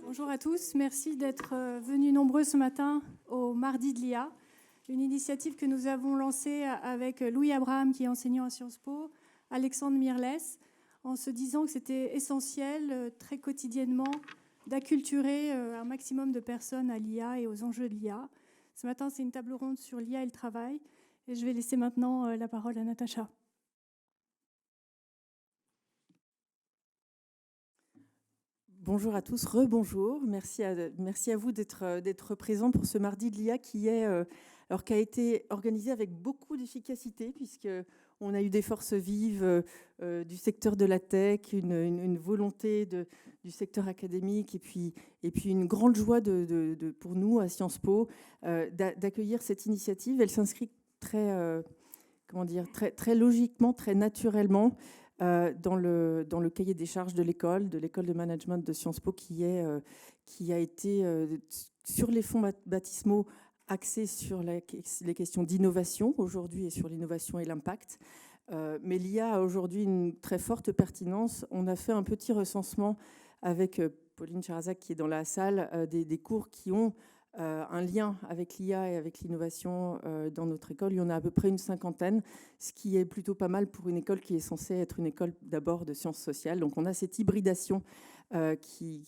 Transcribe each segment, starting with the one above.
Bonjour à tous, merci d'être venus nombreux ce matin au Mardi de l'IA, une initiative que nous avons lancée avec Louis Abraham qui est enseignant à Sciences Po, Alexandre Mirles, en se disant que c'était essentiel très quotidiennement d'acculturer un maximum de personnes à l'IA et aux enjeux de l'IA. Ce matin, c'est une table ronde sur l'IA et le travail et je vais laisser maintenant la parole à Natacha. Bonjour à tous, rebonjour. Merci à vous d'être présents pour ce mardi de l'IA qui a été organisé avec beaucoup d'efficacité puisqu'on a eu des forces vives du secteur de la tech, une volonté du secteur académique et puis une grande joie pour nous à Sciences Po d'accueillir cette initiative. Elle s'inscrit très logiquement, très naturellement dans le cahier des charges de l'école de management de Sciences Po qui a été sur les fonds baptismaux axé sur les questions d'innovation aujourd'hui et sur l'innovation et l'impact. Mais l'IA a aujourd'hui une très forte pertinence. On a fait un petit recensement avec Pauline Charazak qui est dans la salle des cours qui ont un lien avec l'IA et avec l'innovation dans notre école. Il y en a à peu près une cinquantaine, ce qui est plutôt pas mal pour une école qui est censée être une école d'abord de sciences sociales. Donc on a cette hybridation qui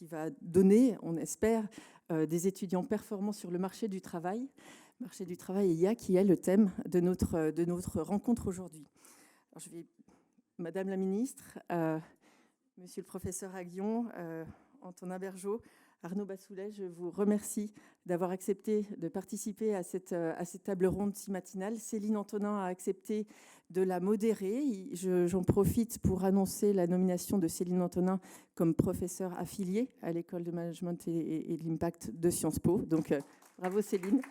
va donner, on espère, des étudiants performants sur le marché du travail et IA, qui est le thème de notre rencontre aujourd'hui. Alors Madame la ministre, Monsieur le professeur Aguillon, Antonin Bergeaud, Arnaud Bassoulet, je vous remercie d'avoir accepté de participer à cette table ronde si matinale. Céline Antonin a accepté de la modérer. J'en profite pour annoncer la nomination de Céline Antonin comme professeure affiliée à l'école de management et de l'impact de Sciences Po. Donc, bravo Céline.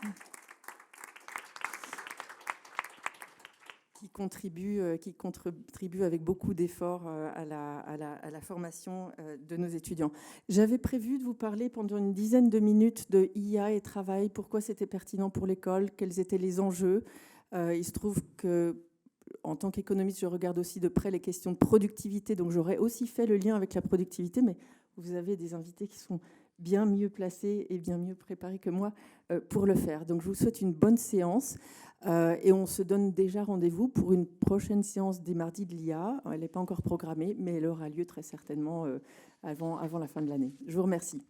Qui contribue avec beaucoup d'efforts à la formation de nos étudiants. J'avais prévu de vous parler pendant une dizaine de minutes de IA et travail, pourquoi c'était pertinent pour l'école, quels étaient les enjeux. Il se trouve que, en tant qu'économiste, je regarde aussi de près les questions de productivité, donc j'aurais aussi fait le lien avec la productivité, mais vous avez des invités qui sont bien mieux placés et bien mieux préparés que moi pour le faire. Donc je vous souhaite une bonne séance. Et on se donne déjà rendez-vous pour une prochaine séance des mardis de l'IA. Elle n'est pas encore programmée, mais elle aura lieu très certainement avant la fin de l'année. Je vous remercie.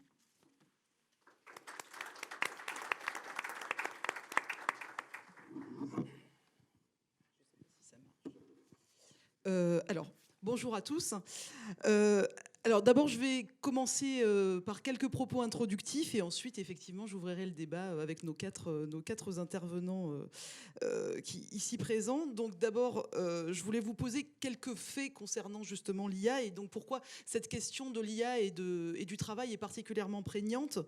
Alors, bonjour à tous. Alors d'abord, je vais commencer par quelques propos introductifs et ensuite, effectivement, j'ouvrirai le débat avec nos quatre intervenants ici présents. Donc d'abord, je voulais vous poser quelques faits concernant justement l'IA et donc pourquoi cette question de l'IA et du travail est particulièrement prégnante.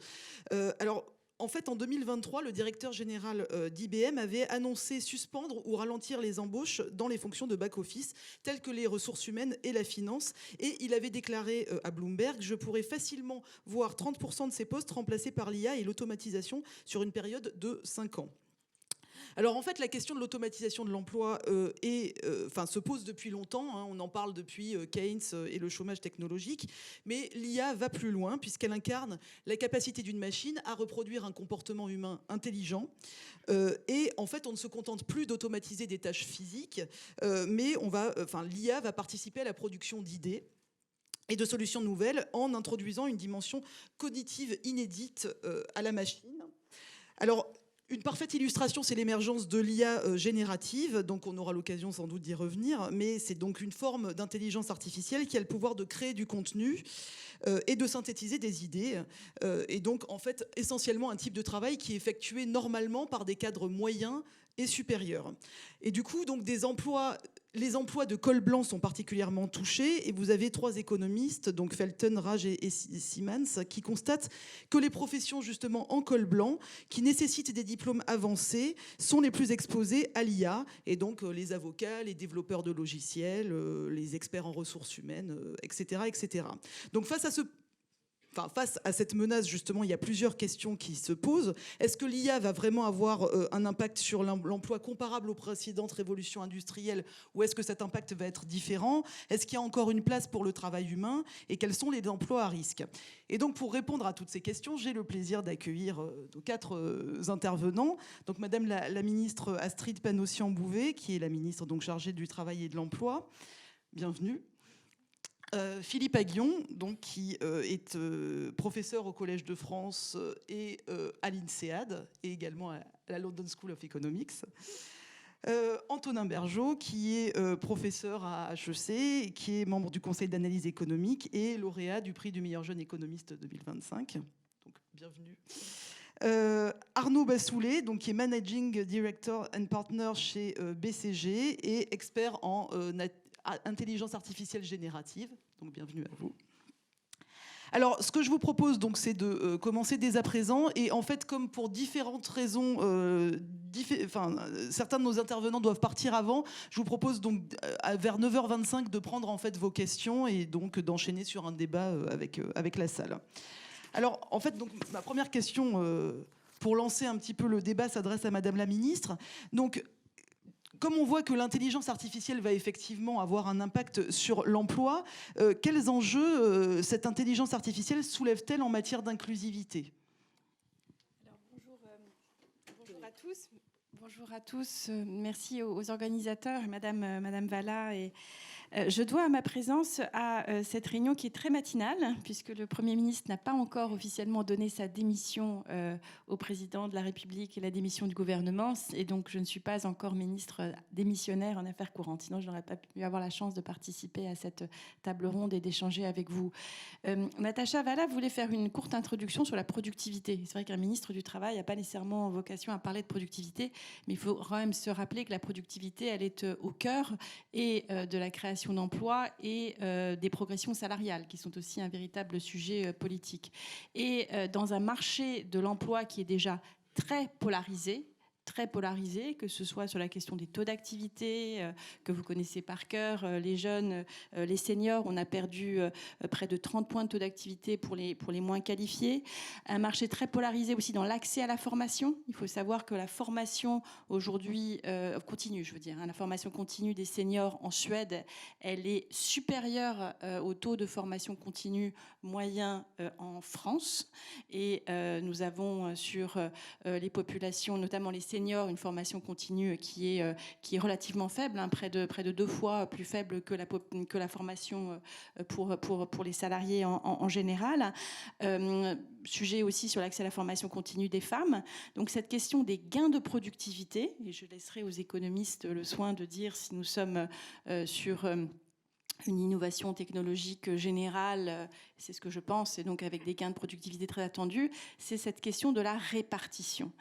En fait, en 2023, le directeur général d'IBM avait annoncé suspendre ou ralentir les embauches dans les fonctions de back-office, telles que les ressources humaines et la finance. Et il avait déclaré à Bloomberg « Je pourrais facilement voir 30% de ces postes remplacés par l'IA et l'automatisation sur une période de 5 ans ». Alors en fait, la question de l'automatisation de l'emploi se pose depuis longtemps. Hein, on en parle depuis Keynes et le chômage technologique. Mais l'IA va plus loin puisqu'elle incarne la capacité d'une machine à reproduire un comportement humain intelligent. Et en fait, on ne se contente plus d'automatiser des tâches physiques, mais l'IA va participer à la production d'idées et de solutions nouvelles en introduisant une dimension cognitive inédite à la machine. Alors, une parfaite illustration, c'est l'émergence de l'IA générative, donc on aura l'occasion sans doute d'y revenir, mais c'est donc une forme d'intelligence artificielle qui a le pouvoir de créer du contenu et de synthétiser des idées, et donc en fait essentiellement un type de travail qui est effectué normalement par des cadres moyens et supérieurs. Et du coup, donc les emplois de col blanc sont particulièrement touchés et vous avez 3 économistes, donc Felten, Raj et Simans, qui constatent que les professions justement en col blanc, qui nécessitent des diplômes avancés, sont les plus exposées à l'IA, et donc les avocats, les développeurs de logiciels, les experts en ressources humaines, etc., etc. Donc face face à cette menace, justement, il y a plusieurs questions qui se posent. Est-ce que l'IA va vraiment avoir un impact sur l'emploi comparable aux précédentes révolutions industrielles, ou est-ce que cet impact va être différent? Est-ce qu'il y a encore une place pour le travail humain? Et quels sont les emplois à risque? Et donc, pour répondre à toutes ces questions, j'ai le plaisir d'accueillir nos 4 intervenants. Donc, Madame la ministre Astrid Panosyan-Bouvet, qui est la ministre donc chargée du Travail et de l'Emploi. Bienvenue. Philippe Aguillon, donc, qui est professeur au Collège de France et à l'INSEAD, et également à la London School of Economics. Antonin Bergeaud, qui est professeur à HEC, qui est membre du Conseil d'analyse économique et lauréat du prix du meilleur jeune économiste 2025. Donc, bienvenue. Arnaud Bassoulet, donc, qui est Managing Director and Partner chez BCG et expert en intelligence artificielle générative. Donc, bienvenue à vous. Alors, ce que je vous propose, donc, c'est de commencer dès à présent. Et en fait, comme pour différentes raisons, certains de nos intervenants doivent partir avant, je vous propose donc vers 9h25 de prendre en fait vos questions et donc d'enchaîner sur un débat avec la salle. Alors, en fait, donc, ma première question pour lancer un petit peu le débat s'adresse à Madame la Ministre. Donc, comme on voit que l'intelligence artificielle va effectivement avoir un impact sur l'emploi, quels enjeux cette intelligence artificielle soulève-t-elle en matière d'inclusivité? Bonjour à tous. Bonjour à tous. Merci aux organisateurs, Madame Valla. Et je dois ma présence à cette réunion qui est très matinale, puisque le Premier ministre n'a pas encore officiellement donné sa démission au président de la République et la démission du gouvernement. Et donc, je ne suis pas encore ministre démissionnaire en affaires courantes. Sinon, je n'aurais pas pu avoir la chance de participer à cette table ronde et d'échanger avec vous. Natacha Valla voulait faire une courte introduction sur la productivité. C'est vrai qu'un ministre du Travail n'a pas nécessairement vocation à parler de productivité, mais il faut quand même se rappeler que la productivité, elle est au cœur et de la création d'emplois et des progressions salariales, qui sont aussi un véritable sujet politique. Et dans un marché de l'emploi qui est déjà très polarisé, que ce soit sur la question des taux d'activité, que vous connaissez par cœur, les jeunes, les seniors, on a perdu près de 30 points de taux d'activité pour les moins qualifiés. Un marché très polarisé aussi dans l'accès à la formation. Il faut savoir que la formation aujourd'hui continue, la formation continue des seniors en Suède, elle est supérieure au taux de formation continue moyen en France. Et nous avons sur les populations, notamment les seniors, une formation continue qui est relativement faible, près de 2 fois plus faible que la formation pour les salariés en général. Sujet aussi sur l'accès à la formation continue des femmes. Donc cette question des gains de productivité, et je laisserai aux économistes le soin de dire si nous sommes sur une innovation technologique générale, c'est ce que je pense, et donc avec des gains de productivité très attendus, c'est cette question de la répartition.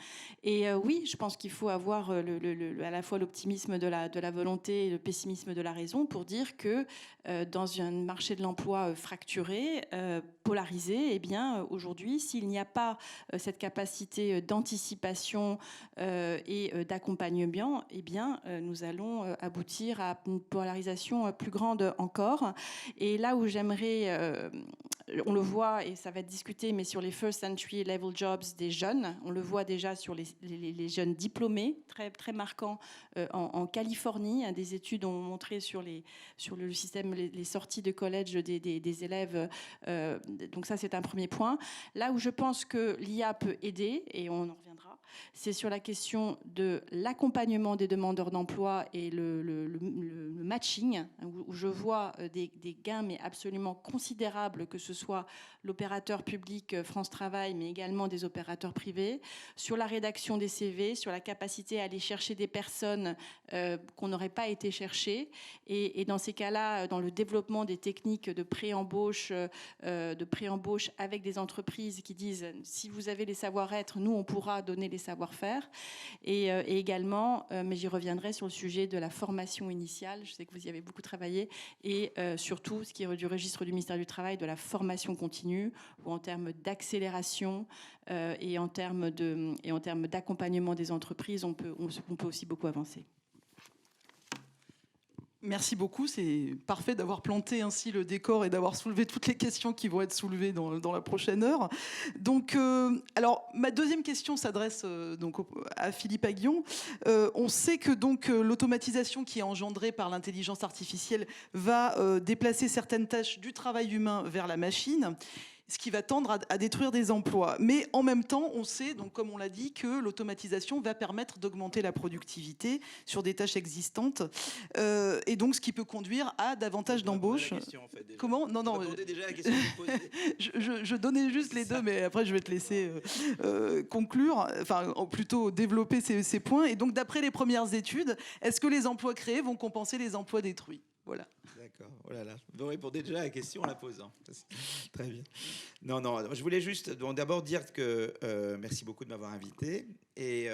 Et oui, je pense qu'il faut avoir à la fois l'optimisme de la volonté et le pessimisme de la raison pour dire que dans un marché de l'emploi fracturé, polarisé, eh bien aujourd'hui, s'il n'y a pas cette capacité d'anticipation et d'accompagnement, eh bien nous allons aboutir à une polarisation plus grande encore. Et là où j'aimerais, on le voit et ça va être discuté, mais sur les first entry level jobs des jeunes, on le voit déjà sur les jeunes diplômés, très, très marquant en Californie. Des études ont montré sur le système, les sorties de collège des élèves. Donc ça, c'est un premier point. Là où je pense que l'IA peut aider, et on en reviendra, c'est sur la question de l'accompagnement des demandeurs d'emploi et le matching, où je vois des gains mais absolument considérables, que ce soit l'opérateur public France Travail, mais également des opérateurs privés, sur la rédaction des CV, sur la capacité à aller chercher des personnes qu'on n'aurait pas été chercher. Et dans ces cas-là, dans le développement des techniques de pré-embauche avec des entreprises qui disent « si vous avez les savoir-être, nous, on pourra donner les savoir-faire ». Et également, mais j'y reviendrai sur le sujet de la formation initiale, je sais que vous y avez beaucoup travaillé, et surtout, ce qui est du registre du ministère du Travail, de la formation continue, où en termes d'accélération et en termes d'accompagnement des entreprises, on peut aussi beaucoup avancer. Merci beaucoup, c'est parfait d'avoir planté ainsi le décor et d'avoir soulevé toutes les questions qui vont être soulevées dans la prochaine heure. Donc, alors, ma deuxième question s'adresse à Philippe Aghion. On sait que donc l'automatisation qui est engendrée par l'intelligence artificielle va déplacer certaines tâches du travail humain vers la machine, ce qui va tendre à détruire des emplois. Mais en même temps, on sait, donc comme on l'a dit, que l'automatisation va permettre d'augmenter la productivité sur des tâches existantes, et donc ce qui peut conduire à davantage d'embauches. Comment ? Non, non. Déjà la question que vous posez. Je donnais juste les deux, mais après je vais te laisser conclure, enfin plutôt développer ces points. Et donc d'après les premières études, est-ce que les emplois créés vont compenser les emplois détruits ? Voilà. D'accord. Oh là là. Vous répondez déjà à la question en la posant. Très bien. Non, je voulais juste d'abord dire que merci beaucoup de m'avoir invité. Et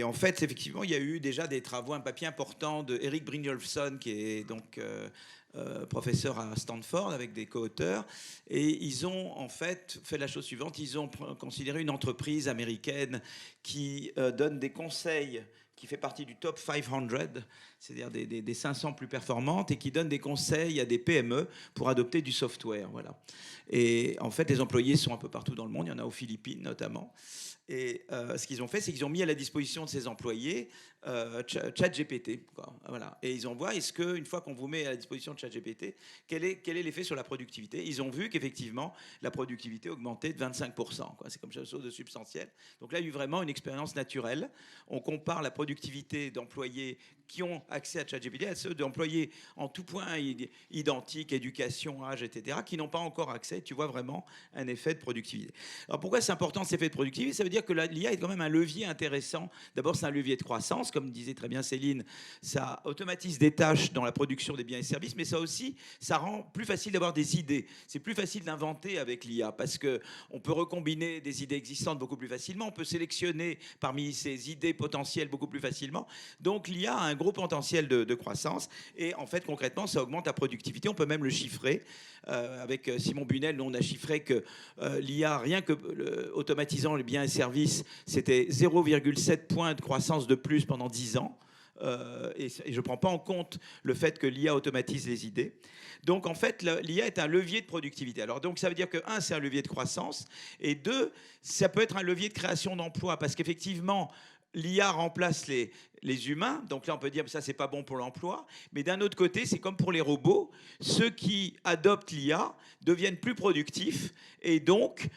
en fait, effectivement, il y a eu déjà des travaux, un papier important de Eric Brynjolfsson, qui est donc professeur à Stanford, avec des co-auteurs. Et ils ont en fait la chose suivante. Ils ont considéré une entreprise américaine qui donne des conseils, qui fait partie du top 500, c'est-à-dire des 500 plus performantes, et qui donne des conseils à des PME pour adopter du software. Voilà. Et en fait, les employés sont un peu partout dans le monde. Il y en a aux Philippines notamment. Et ce qu'ils ont fait, c'est qu'ils ont mis à la disposition de ces employés ChatGPT. Voilà. Et ils ont vu, est-ce qu'une fois qu'on vous met à la disposition de ChatGPT, quel est l'effet sur la productivité ? Ils ont vu qu'effectivement, la productivité augmentait de 25%. C'est comme chose de substantielle. Donc là, il y a eu vraiment une expérience naturelle. On compare la productivité d'employés qui ont accès à ChatGPT à ceux d'employés en tout point identiques, éducation, âge, etc., qui n'ont pas encore accès. Tu vois vraiment un effet de productivité. Alors pourquoi c'est important cet effet de productivité ? Ça veut dire que l'IA est quand même un levier intéressant. D'abord, c'est un levier de croissance, comme disait très bien Céline. Ça automatise des tâches dans la production des biens et services, mais ça aussi, ça rend plus facile d'avoir des idées. C'est plus facile d'inventer avec l'IA parce qu'on peut recombiner des idées existantes beaucoup plus facilement. On peut sélectionner parmi ces idées potentielles beaucoup plus facilement. Donc l'IA a un gros potentiel de croissance et en fait, concrètement, ça augmente la productivité. On peut même le chiffrer. Avec Simon Bunel, nous, on a chiffré que l'IA, rien que automatisant les biens et services, c'était 0,7 points de croissance de plus pendant 10 ans. Et je ne prends pas en compte le fait que l'IA automatise les idées. Donc, en fait, l'IA est un levier de productivité. Alors, donc, ça veut dire que, un, c'est un levier de croissance, et deux, ça peut être un levier de création d'emplois, parce qu'effectivement, l'IA remplace les humains, donc là on peut dire que ça c'est pas bon pour l'emploi, mais d'un autre côté c'est comme pour les robots, ceux qui adoptent l'IA deviennent plus productifs et donc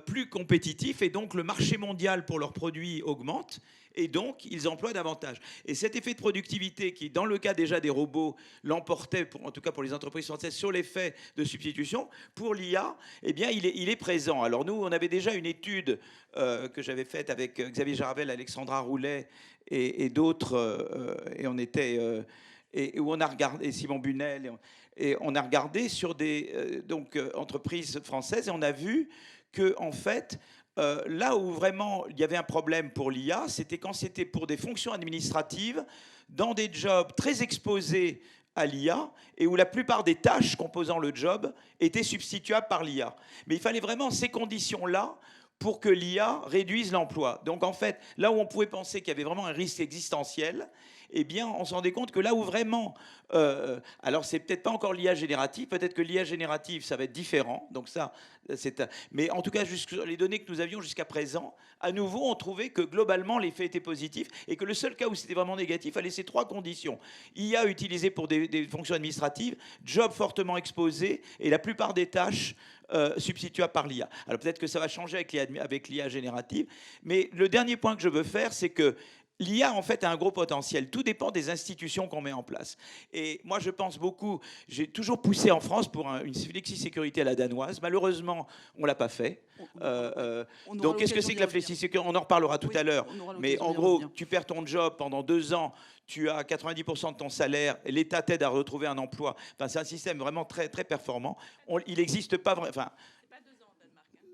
plus compétitifs, et donc le marché mondial pour leurs produits augmente. Et donc, ils emploient davantage. Et cet effet de productivité qui, dans le cas déjà des robots, l'emportait, en tout cas pour les entreprises françaises, sur l'effet de substitution, pour l'IA, eh bien, il est présent. Alors nous, on avait déjà une étude que j'avais faite avec Xavier Jarvel, Alexandra Roulet et d'autres, et on était... et où on a regardé, Simon Bunel, et on a regardé sur des entreprises françaises, et on a vu que, en fait... là où vraiment il y avait un problème pour l'IA, c'était quand c'était pour des fonctions administratives, dans des jobs très exposés à l'IA, et où la plupart des tâches composant le job étaient substituables par l'IA. Mais il fallait vraiment ces conditions-là pour que l'IA réduise l'emploi. Donc en fait, là où on pouvait penser qu'il y avait vraiment un risque existentiel, eh bien, on se rendait compte que là où vraiment... alors, c'est peut-être pas encore l'IA générative, peut-être que l'IA générative, ça va être différent. Donc ça, mais en tout cas, les données que nous avions jusqu'à présent, à nouveau, on trouvait que globalement, l'effet était positif et que le seul cas où c'était vraiment négatif fallait ces trois conditions. IA utilisée pour des fonctions administratives, job fortement exposé et la plupart des tâches substituables par l'IA. Alors peut-être que ça va changer avec l'IA générative, mais le dernier point que je veux faire, c'est que l'IA, en fait, a un gros potentiel. Tout dépend des institutions qu'on met en place. Et moi, je pense beaucoup... J'ai toujours poussé en France pour une flexisécurité à la danoise. Malheureusement, on ne l'a pas fait. Donc, qu'est-ce que c'est que la flexisécurité ? On en reparlera tout à l'heure. Mais en gros, tu perds ton job pendant 2 ans, tu as 90% de ton salaire, et l'État t'aide à retrouver un emploi. Enfin, c'est un système vraiment très, très performant. Il n'existe pas vraiment... Enfin,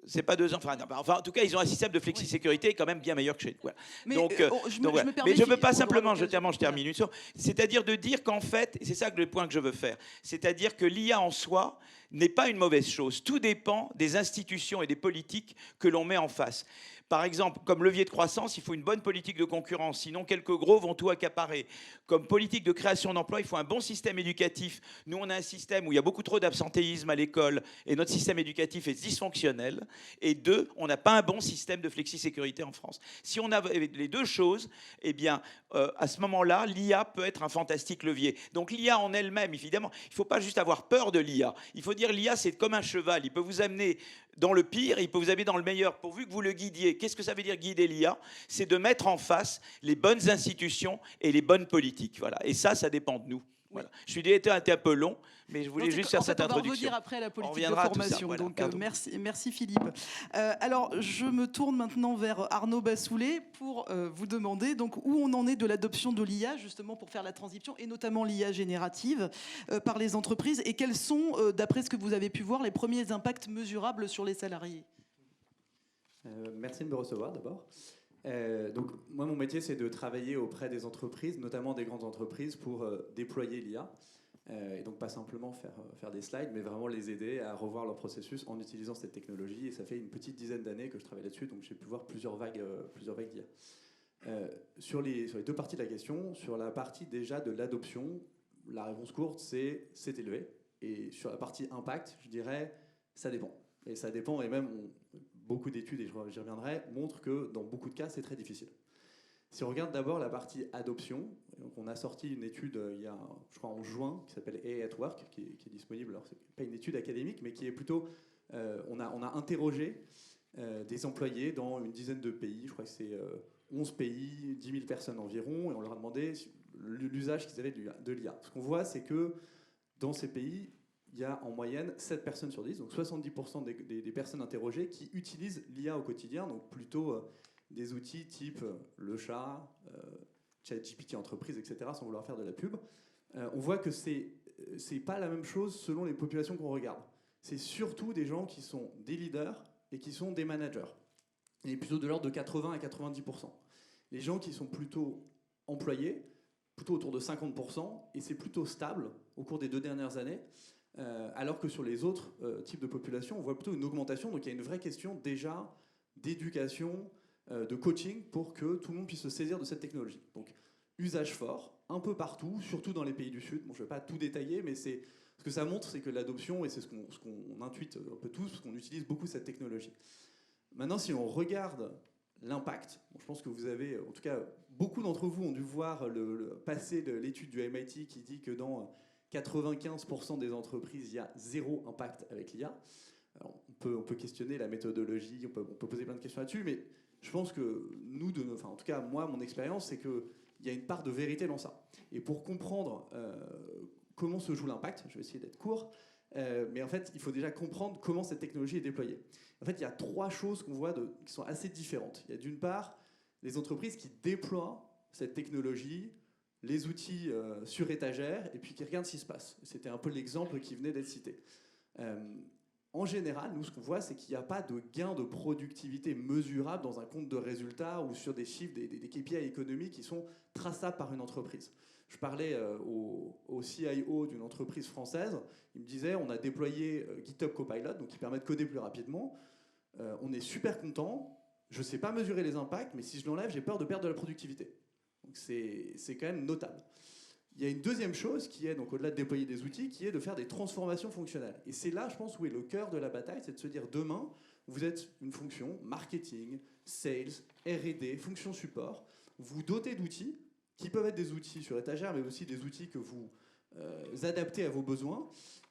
c'est pas 2 ans. Enfin, en tout cas, ils ont un système de flexi-sécurité quand même bien meilleur que chez nous. Voilà. Mais je ne veux pas simplement, je termine une chose, c'est-à-dire de dire qu'en fait, c'est ça le point que je veux faire, c'est-à-dire que l'IA en soi, n'est pas une mauvaise chose. Tout dépend des institutions et des politiques que l'on met en face. Par exemple, comme levier de croissance, il faut une bonne politique de concurrence, sinon quelques gros vont tout accaparer. Comme politique de création d'emplois, il faut un bon système éducatif. Nous, on a un système où il y a beaucoup trop d'absentéisme à l'école et notre système éducatif est dysfonctionnel. Et deux, on n'a pas un bon système de flexisécurité en France. Si on a les deux choses, eh bien, à ce moment-là, l'IA peut être un fantastique levier. Donc l'IA en elle-même, évidemment, il ne faut pas juste avoir peur de l'IA. Il faut dire l'IA, c'est comme un cheval. Il peut vous amener dans le pire, il peut vous amener dans le meilleur, pourvu que vous le guidiez. Qu'est-ce que ça veut dire guider l'IA? C'est de mettre en face les bonnes institutions et les bonnes politiques. Voilà. Et ça dépend de nous. Voilà. Je suis été un peu long, mais je voulais juste faire cette introduction. On va revenir après à la politique de à tout ça. formation. Voilà, Donc merci Philippe. Alors je me tourne maintenant vers Arnaud Bassoulet pour vous demander donc où on en est de l'adoption de l'IA justement pour faire la transition et notamment l'IA générative par les entreprises et quels sont, d'après ce que vous avez pu voir, les premiers impacts mesurables sur les salariés. Merci de me recevoir d'abord. Donc moi mon métier c'est de travailler auprès des entreprises, notamment des grandes entreprises pour déployer l'IA et donc pas simplement faire des slides mais vraiment les aider à revoir leur processus en utilisant cette technologie et ça fait une petite dizaine d'années que je travaille là-dessus donc j'ai pu voir plusieurs vagues d'IA. Sur les deux parties de la question, sur la partie déjà de l'adoption, la réponse courte c'est élevé et sur la partie impact je dirais ça dépend et même beaucoup d'études, et j'y reviendrai, montrent que dans beaucoup de cas, c'est très difficile. Si on regarde d'abord la partie adoption, donc on a sorti une étude il y a, je crois en juin, qui s'appelle AI at Work, qui est disponible. Alors, c'est pas une étude académique, mais qui est plutôt... on a interrogé des employés dans une dizaine de pays, je crois que c'est 11 pays, 10 000 personnes environ, et on leur a demandé l'usage qu'ils avaient de l'IA. Ce qu'on voit, c'est que dans ces pays, il y a en moyenne 7 personnes sur 10, donc 70% des personnes interrogées qui utilisent l'IA au quotidien, donc plutôt des outils type le chat, ChatGPT entreprise, etc., sans vouloir faire de la pub. On voit que c'est pas la même chose selon les populations qu'on regarde. C'est surtout des gens qui sont des leaders et qui sont des managers. Et plutôt de l'ordre de 80 à 90%. Les gens qui sont plutôt employés, plutôt autour de 50%, et c'est plutôt stable au cours des 2 dernières années. Alors que sur les autres types de populations, on voit plutôt une augmentation. Donc il y a une vraie question déjà d'éducation, de coaching pour que tout le monde puisse se saisir de cette technologie. Donc usage fort, un peu partout, surtout dans les pays du Sud. Bon, je ne vais pas tout détailler, mais ce que ça montre, c'est que l'adoption, et c'est ce qu'on intuite un peu tous, parce qu'on utilise beaucoup cette technologie. Maintenant, si on regarde l'impact, bon, je pense que vous avez, en tout cas, beaucoup d'entre vous ont dû voir passer l'étude du MIT qui dit que dans 95% des entreprises, il y a 0 impact avec l'IA. On peut questionner la méthodologie, on peut poser plein de questions là-dessus, mais je pense que nous, en tout cas moi, mon expérience, c'est qu'il y a une part de vérité dans ça. Et pour comprendre comment se joue l'impact, je vais essayer d'être court, mais en fait, il faut déjà comprendre comment cette technologie est déployée. En fait, il y a 3 choses qu'on voit qui sont assez différentes. Il y a d'une part les entreprises qui déploient cette technologie, les outils sur étagère, et puis qui regardent ce qui se passe. C'était un peu l'exemple qui venait d'être cité. En général, nous, ce qu'on voit, c'est qu'il n'y a pas de gain de productivité mesurable dans un compte de résultats ou sur des chiffres, des KPI économiques qui sont traçables par une entreprise. Je parlais au CIO d'une entreprise française. Il me disait, on a déployé GitHub Copilot, donc qui permet de coder plus rapidement. On est super content. Je ne sais pas mesurer les impacts, mais si je l'enlève, j'ai peur de perdre de la productivité. Donc c'est quand même notable. Il y a une deuxième chose qui est, donc au-delà de déployer des outils, qui est de faire des transformations fonctionnelles. Et c'est là, je pense, où est le cœur de la bataille, c'est de se dire demain, vous êtes une fonction marketing, sales, R&D, fonction support, vous dotez d'outils qui peuvent être des outils sur étagère, mais aussi des outils que vous adaptez à vos besoins,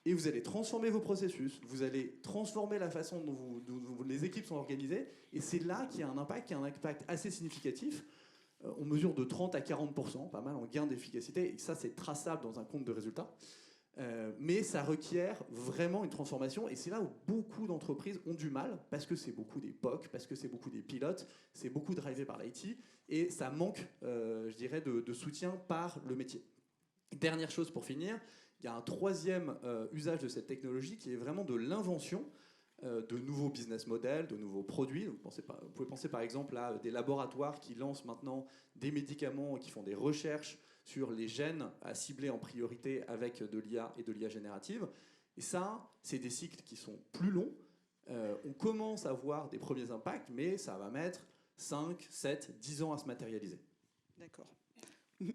et vous allez transformer vos processus, vous allez transformer la façon dont les équipes sont organisées, et c'est là qu'il y a un impact assez significatif. On mesure de 30 à 40%, pas mal en gain d'efficacité, et ça c'est traçable dans un compte de résultats. Mais ça requiert vraiment une transformation, et c'est là où beaucoup d'entreprises ont du mal, parce que c'est beaucoup des POC, parce que c'est beaucoup des pilotes, c'est beaucoup drivé par l'IT, et ça manque, je dirais, de soutien par le métier. Dernière chose pour finir, il y a un troisième usage de cette technologie qui est vraiment de l'invention de nouveaux business models, de nouveaux produits. Donc, vous pouvez penser par exemple à des laboratoires qui lancent maintenant des médicaments, qui font des recherches sur les gènes à cibler en priorité avec de l'IA et de l'IA générative. Et ça, c'est des cycles qui sont plus longs. On commence à voir des premiers impacts, mais ça va mettre 5, 7, 10 ans à se matérialiser. D'accord.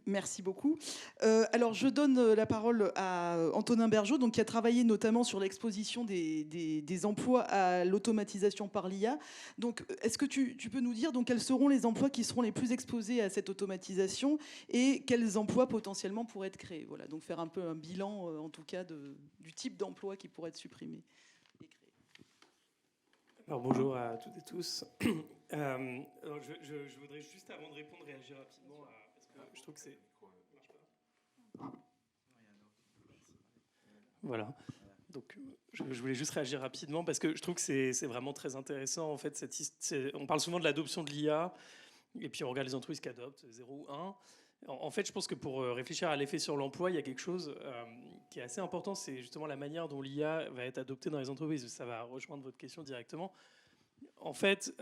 Merci beaucoup. Alors, je donne la parole à Antonin Bergeaud, donc, qui a travaillé notamment sur l'exposition des emplois à l'automatisation par l'IA. Donc, est-ce que tu peux nous dire donc, quels seront les emplois qui seront les plus exposés à cette automatisation et quels emplois potentiellement pourraient être créés? Voilà, donc faire un peu un bilan, en tout cas, du type d'emploi qui pourrait être supprimé et créé. Alors, bonjour à toutes et tous. Alors, je voudrais juste, avant de répondre, réagir rapidement à... Je trouve que c'est... Voilà. Donc, je voulais juste réagir rapidement parce que je trouve que c'est vraiment très intéressant. En fait, on parle souvent de l'adoption de l'IA et puis on regarde les entreprises qui adoptent 0 ou 1. En fait, je pense que pour réfléchir à l'effet sur l'emploi, il y a quelque chose qui est assez important. C'est justement la manière dont l'IA va être adoptée dans les entreprises. Ça va rejoindre votre question directement. En fait,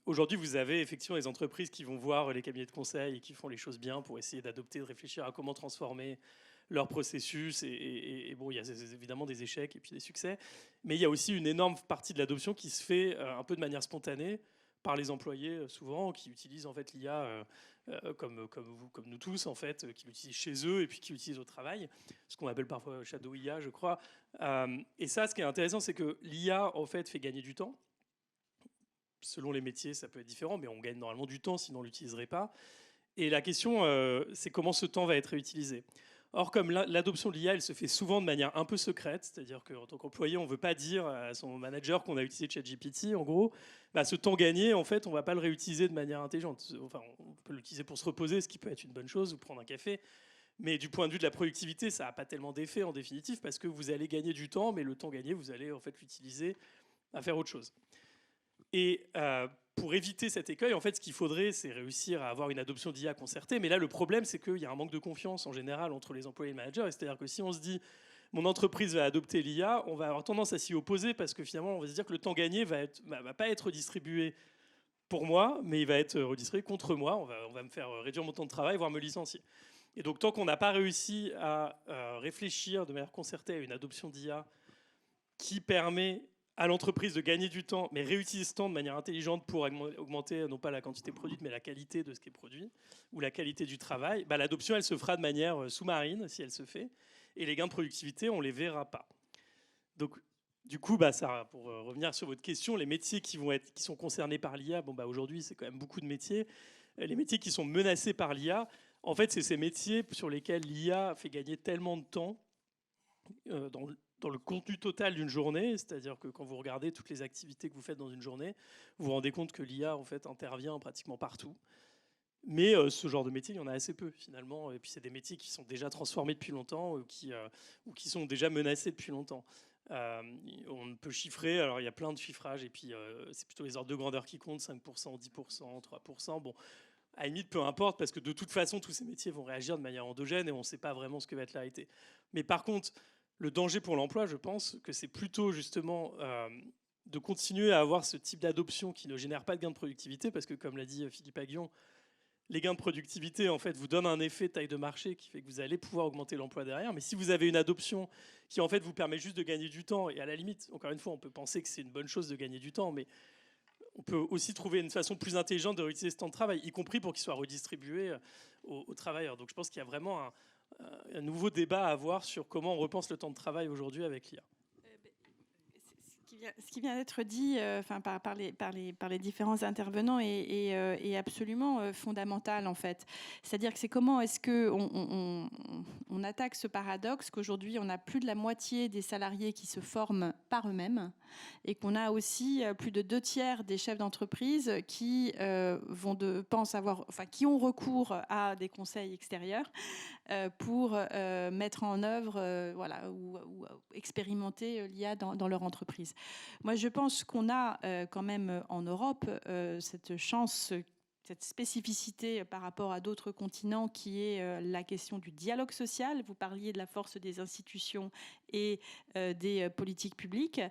aujourd'hui, vous avez effectivement des entreprises qui vont voir les cabinets de conseil et qui font les choses bien pour essayer d'adopter, de réfléchir à comment transformer leur processus. Et bon, il y a évidemment des échecs et puis des succès. Mais il y a aussi une énorme partie de l'adoption qui se fait un peu de manière spontanée par les employés, souvent, qui utilisent en fait l'IA comme vous, comme nous tous, en fait, qui l'utilisent chez eux et puis qui l'utilisent au travail, ce qu'on appelle parfois shadow IA, je crois. Et ça, ce qui est intéressant, c'est que l'IA, en fait, fait gagner du temps. Selon les métiers, ça peut être différent, mais on gagne normalement du temps, sinon on ne l'utiliserait pas. Et la question, c'est comment ce temps va être réutilisé. Or, comme l'adoption de l'IA, elle se fait souvent de manière un peu secrète, c'est-à-dire qu'en tant qu'employé, on ne veut pas dire à son manager qu'on a utilisé ChatGPT, en gros, bah, ce temps gagné, en fait, on ne va pas le réutiliser de manière intelligente. Enfin, on peut l'utiliser pour se reposer, ce qui peut être une bonne chose, ou prendre un café. Mais du point de vue de la productivité, ça n'a pas tellement d'effet en définitive, parce que vous allez gagner du temps, mais le temps gagné, vous allez en fait l'utiliser à faire autre chose. Et pour éviter cet écueil, en fait, ce qu'il faudrait, c'est réussir à avoir une adoption d'IA concertée. Mais là, le problème, c'est qu'il y a un manque de confiance en général entre les employés et les managers. C'est-à-dire que si on se dit mon entreprise va adopter l'IA, on va avoir tendance à s'y opposer parce que finalement, on va se dire que le temps gagné va pas être redistribué pour moi, mais il va être redistribué contre moi. On va me faire réduire mon temps de travail, voire me licencier. Et donc, tant qu'on n'a pas réussi à réfléchir de manière concertée à une adoption d'IA qui permet à l'entreprise de gagner du temps, mais réutiliser ce temps de manière intelligente pour augmenter non pas la quantité produite, mais la qualité de ce qui est produit, ou la qualité du travail, bah, l'adoption, elle se fera de manière sous-marine, si elle se fait, et les gains de productivité, on ne les verra pas. Donc, du coup, bah, ça, pour revenir sur votre question, les métiers qui sont concernés par l'IA, bon, bah, aujourd'hui, c'est quand même beaucoup de métiers. Les métiers qui sont menacés par l'IA, en fait, c'est ces métiers sur lesquels l'IA fait gagner tellement de temps dans le contenu total d'une journée, c'est-à-dire que quand vous regardez toutes les activités que vous faites dans une journée, vous vous rendez compte que l'IA en fait intervient pratiquement partout. Mais ce genre de métier, il y en a assez peu finalement. Et puis c'est des métiers qui sont déjà transformés depuis longtemps ou qui sont déjà menacés depuis longtemps. On peut chiffrer, alors il y a plein de chiffrages, et puis c'est plutôt les ordres de grandeur qui comptent, 5%, 10%, 3%. Bon, à la limite, peu importe, parce que de toute façon, tous ces métiers vont réagir de manière endogène et on ne sait pas vraiment ce que va être la réalité. Mais par contre, le danger pour l'emploi, je pense que c'est plutôt justement de continuer à avoir ce type d'adoption qui ne génère pas de gains de productivité, parce que comme l'a dit Philippe Aghion, les gains de productivité en fait vous donnent un effet de taille de marché qui fait que vous allez pouvoir augmenter l'emploi derrière. Mais si vous avez une adoption qui en fait vous permet juste de gagner du temps, et à la limite, encore une fois, on peut penser que c'est une bonne chose de gagner du temps, mais on peut aussi trouver une façon plus intelligente de réutiliser ce temps de travail, y compris pour qu'il soit redistribué aux travailleurs. Donc je pense qu'il y a vraiment un nouveau débat à avoir sur comment on repense le temps de travail aujourd'hui avec l'IA. Ce qui vient d'être dit par les différents intervenants est absolument fondamental en fait. C'est-à-dire que c'est comment est-ce qu'on attaque ce paradoxe qu'aujourd'hui on a plus de la moitié des salariés qui se forment par eux-mêmes et qu'on a aussi plus de 2/3 des chefs d'entreprise qui qui ont recours à des conseils extérieurs pour mettre en œuvre ou expérimenter l'IA dans leur entreprise. Moi, je pense qu'on a quand même en Europe cette chance cette spécificité par rapport à d'autres continents qui est la question du dialogue social. Vous parliez de la force des institutions et des politiques publiques.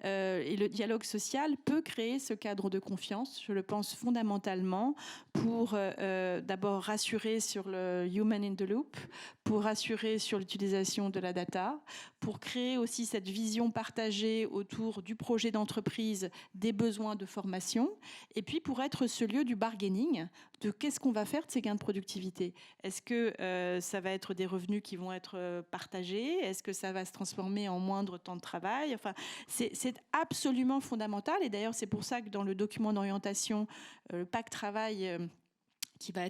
Et le dialogue social peut créer ce cadre de confiance, je le pense fondamentalement, pour d'abord rassurer sur le human in the loop, pour rassurer sur l'utilisation de la data, pour créer aussi cette vision partagée autour du projet d'entreprise, des besoins de formation, et puis pour être ce lieu du bargaining, de qu'est-ce qu'on va faire de ces gains de productivité. Est-ce que ça va être des revenus qui vont être partagés? Est-ce que ça va se transformer en moindre temps de travail? Enfin, c'est absolument fondamental. Et d'ailleurs, c'est pour ça que dans le document d'orientation, le pacte travail qui va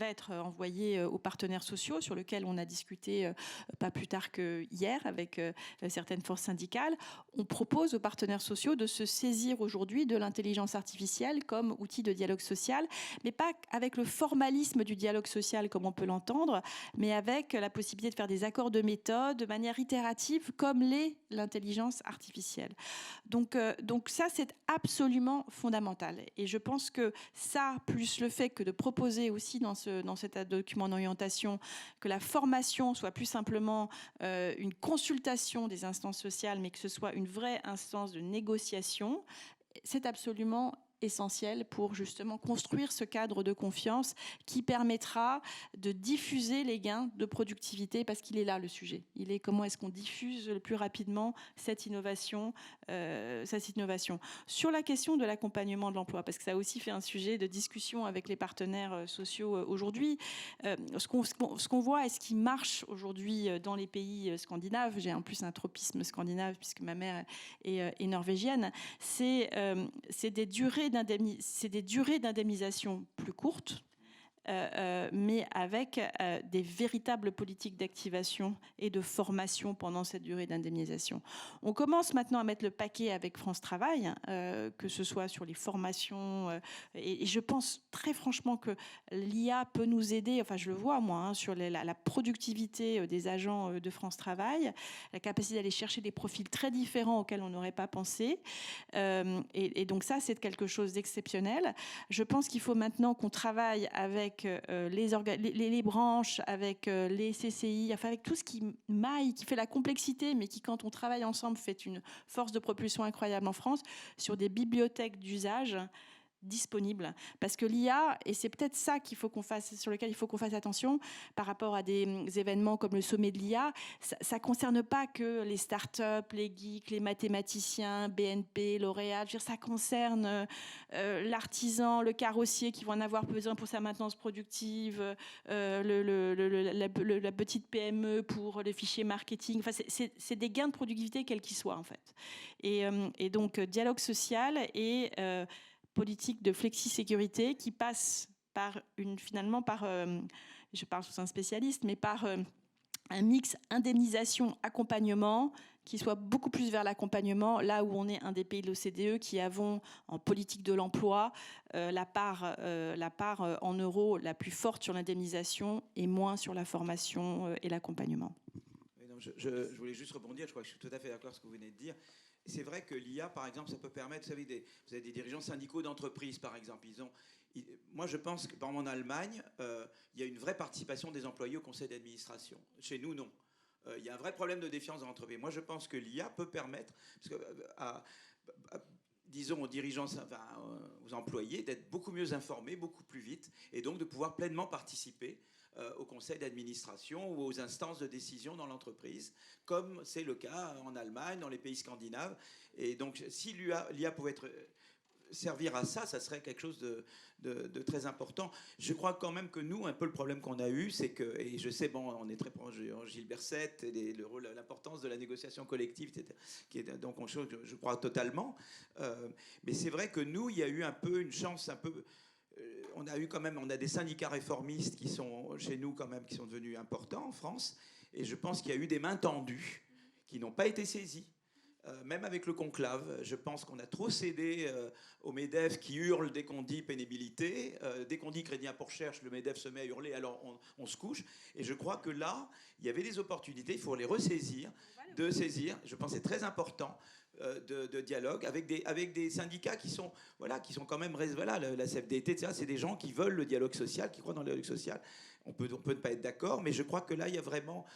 être envoyé aux partenaires sociaux, sur lequel on a discuté pas plus tard que hier avec certaines forces syndicales. On propose aux partenaires sociaux de se saisir aujourd'hui de l'intelligence artificielle comme outil de dialogue social, mais pas avec le formalisme du dialogue social comme on peut l'entendre, mais avec la possibilité de faire des accords de méthode de manière itérative comme l'est l'intelligence artificielle. Donc ça, c'est absolument fondamental. Et je pense que ça, plus le fait que de proposer aussi dans cet document d'orientation que la formation soit plus simplement une consultation des instances sociales, mais que ce soit une vraie instance de négociation, c'est absolument essentiel pour justement construire ce cadre de confiance qui permettra de diffuser les gains de productivité, parce qu'il est là le sujet. Il est comment est-ce qu'on diffuse le plus rapidement cette innovation. Sur la question de l'accompagnement de l'emploi, parce que ça a aussi fait un sujet de discussion avec les partenaires sociaux aujourd'hui, ce qu'on voit et ce qui marche aujourd'hui dans les pays scandinaves, j'ai en plus un tropisme scandinave puisque ma mère est norvégienne, c'est des durées d'indemnisation plus courtes, mais avec des véritables politiques d'activation et de formation pendant cette durée d'indemnisation. On commence maintenant à mettre le paquet avec France Travail, que ce soit sur les formations, et je pense très franchement que l'IA peut nous aider, enfin je le vois moi, sur la productivité des agents de France Travail, la capacité d'aller chercher des profils très différents auxquels on n'aurait pas pensé, et donc ça c'est quelque chose d'exceptionnel. Je pense qu'il faut maintenant qu'on travaille avec les branches, avec les CCI, enfin avec tout ce qui maille, qui fait la complexité, mais qui, quand on travaille ensemble, fait une force de propulsion incroyable en France, sur des bibliothèques d'usage disponible, parce que l'IA, et c'est peut-être ça sur lequel il faut qu'on fasse attention par rapport à des événements comme le sommet de l'IA, ça concerne pas que les startups, les geeks, les mathématiciens, BNP, L'Oréal, je veux dire, ça concerne l'artisan, le carrossier qui va en avoir besoin pour sa maintenance productive, la petite PME pour les fichiers marketing, enfin c'est des gains de productivité quels qu'ils soient en fait. Et donc dialogue social et politique de flexi-sécurité qui passe par je parle sous un spécialiste, mais par un mix indemnisation-accompagnement qui soit beaucoup plus vers l'accompagnement, là où on est un des pays de l'OCDE qui avons en politique de l'emploi la part en euros la plus forte sur l'indemnisation et moins sur la formation et l'accompagnement. Je voulais juste rebondir, je crois que je suis tout à fait d'accord avec ce que vous venez de dire. C'est vrai que l'IA, par exemple, ça peut permettre, vous savez, vous avez des dirigeants syndicaux d'entreprise, par exemple. Moi, je pense que, par exemple, en Allemagne, il y a une vraie participation des employés au conseil d'administration. Chez nous, non. Il y a un vrai problème de défiance dans l'entreprise. Moi, je pense que l'IA peut permettre, parce que, disons, aux dirigeants, aux employés, d'être beaucoup mieux informés, beaucoup plus vite, et donc de pouvoir pleinement participer au conseil d'administration ou aux instances de décision dans l'entreprise, comme c'est le cas en Allemagne, dans les pays scandinaves. Et donc, si l'IA pouvait servir à ça, ça serait quelque chose de très important. Je crois quand même que nous, un peu le problème qu'on a eu, c'est que, et je sais, bon, on est très proche de Gilles Berset et l'importance de la négociation collective, etc., qui est donc une chose que je crois totalement. Mais c'est vrai que nous, il y a eu un peu une chance, on a des syndicats réformistes qui sont chez nous quand même, qui sont devenus importants en France, et je pense qu'il y a eu des mains tendues qui n'ont pas été saisies. Même avec le conclave, je pense qu'on a trop cédé au MEDEF qui hurle dès qu'on dit pénibilité. Dès qu'on dit crédit impôt recherche, le MEDEF se met à hurler, alors on se couche. Et je crois que là, il y avait des opportunités, il faut les ressaisir, de saisir. Je pense que c'est très important. de dialogue avec des syndicats qui sont quand même, la CFDT, etc., c'est des gens qui veulent le dialogue social, qui croient dans le dialogue social. On peut ne pas être d'accord, mais je crois que là, il y a vraiment...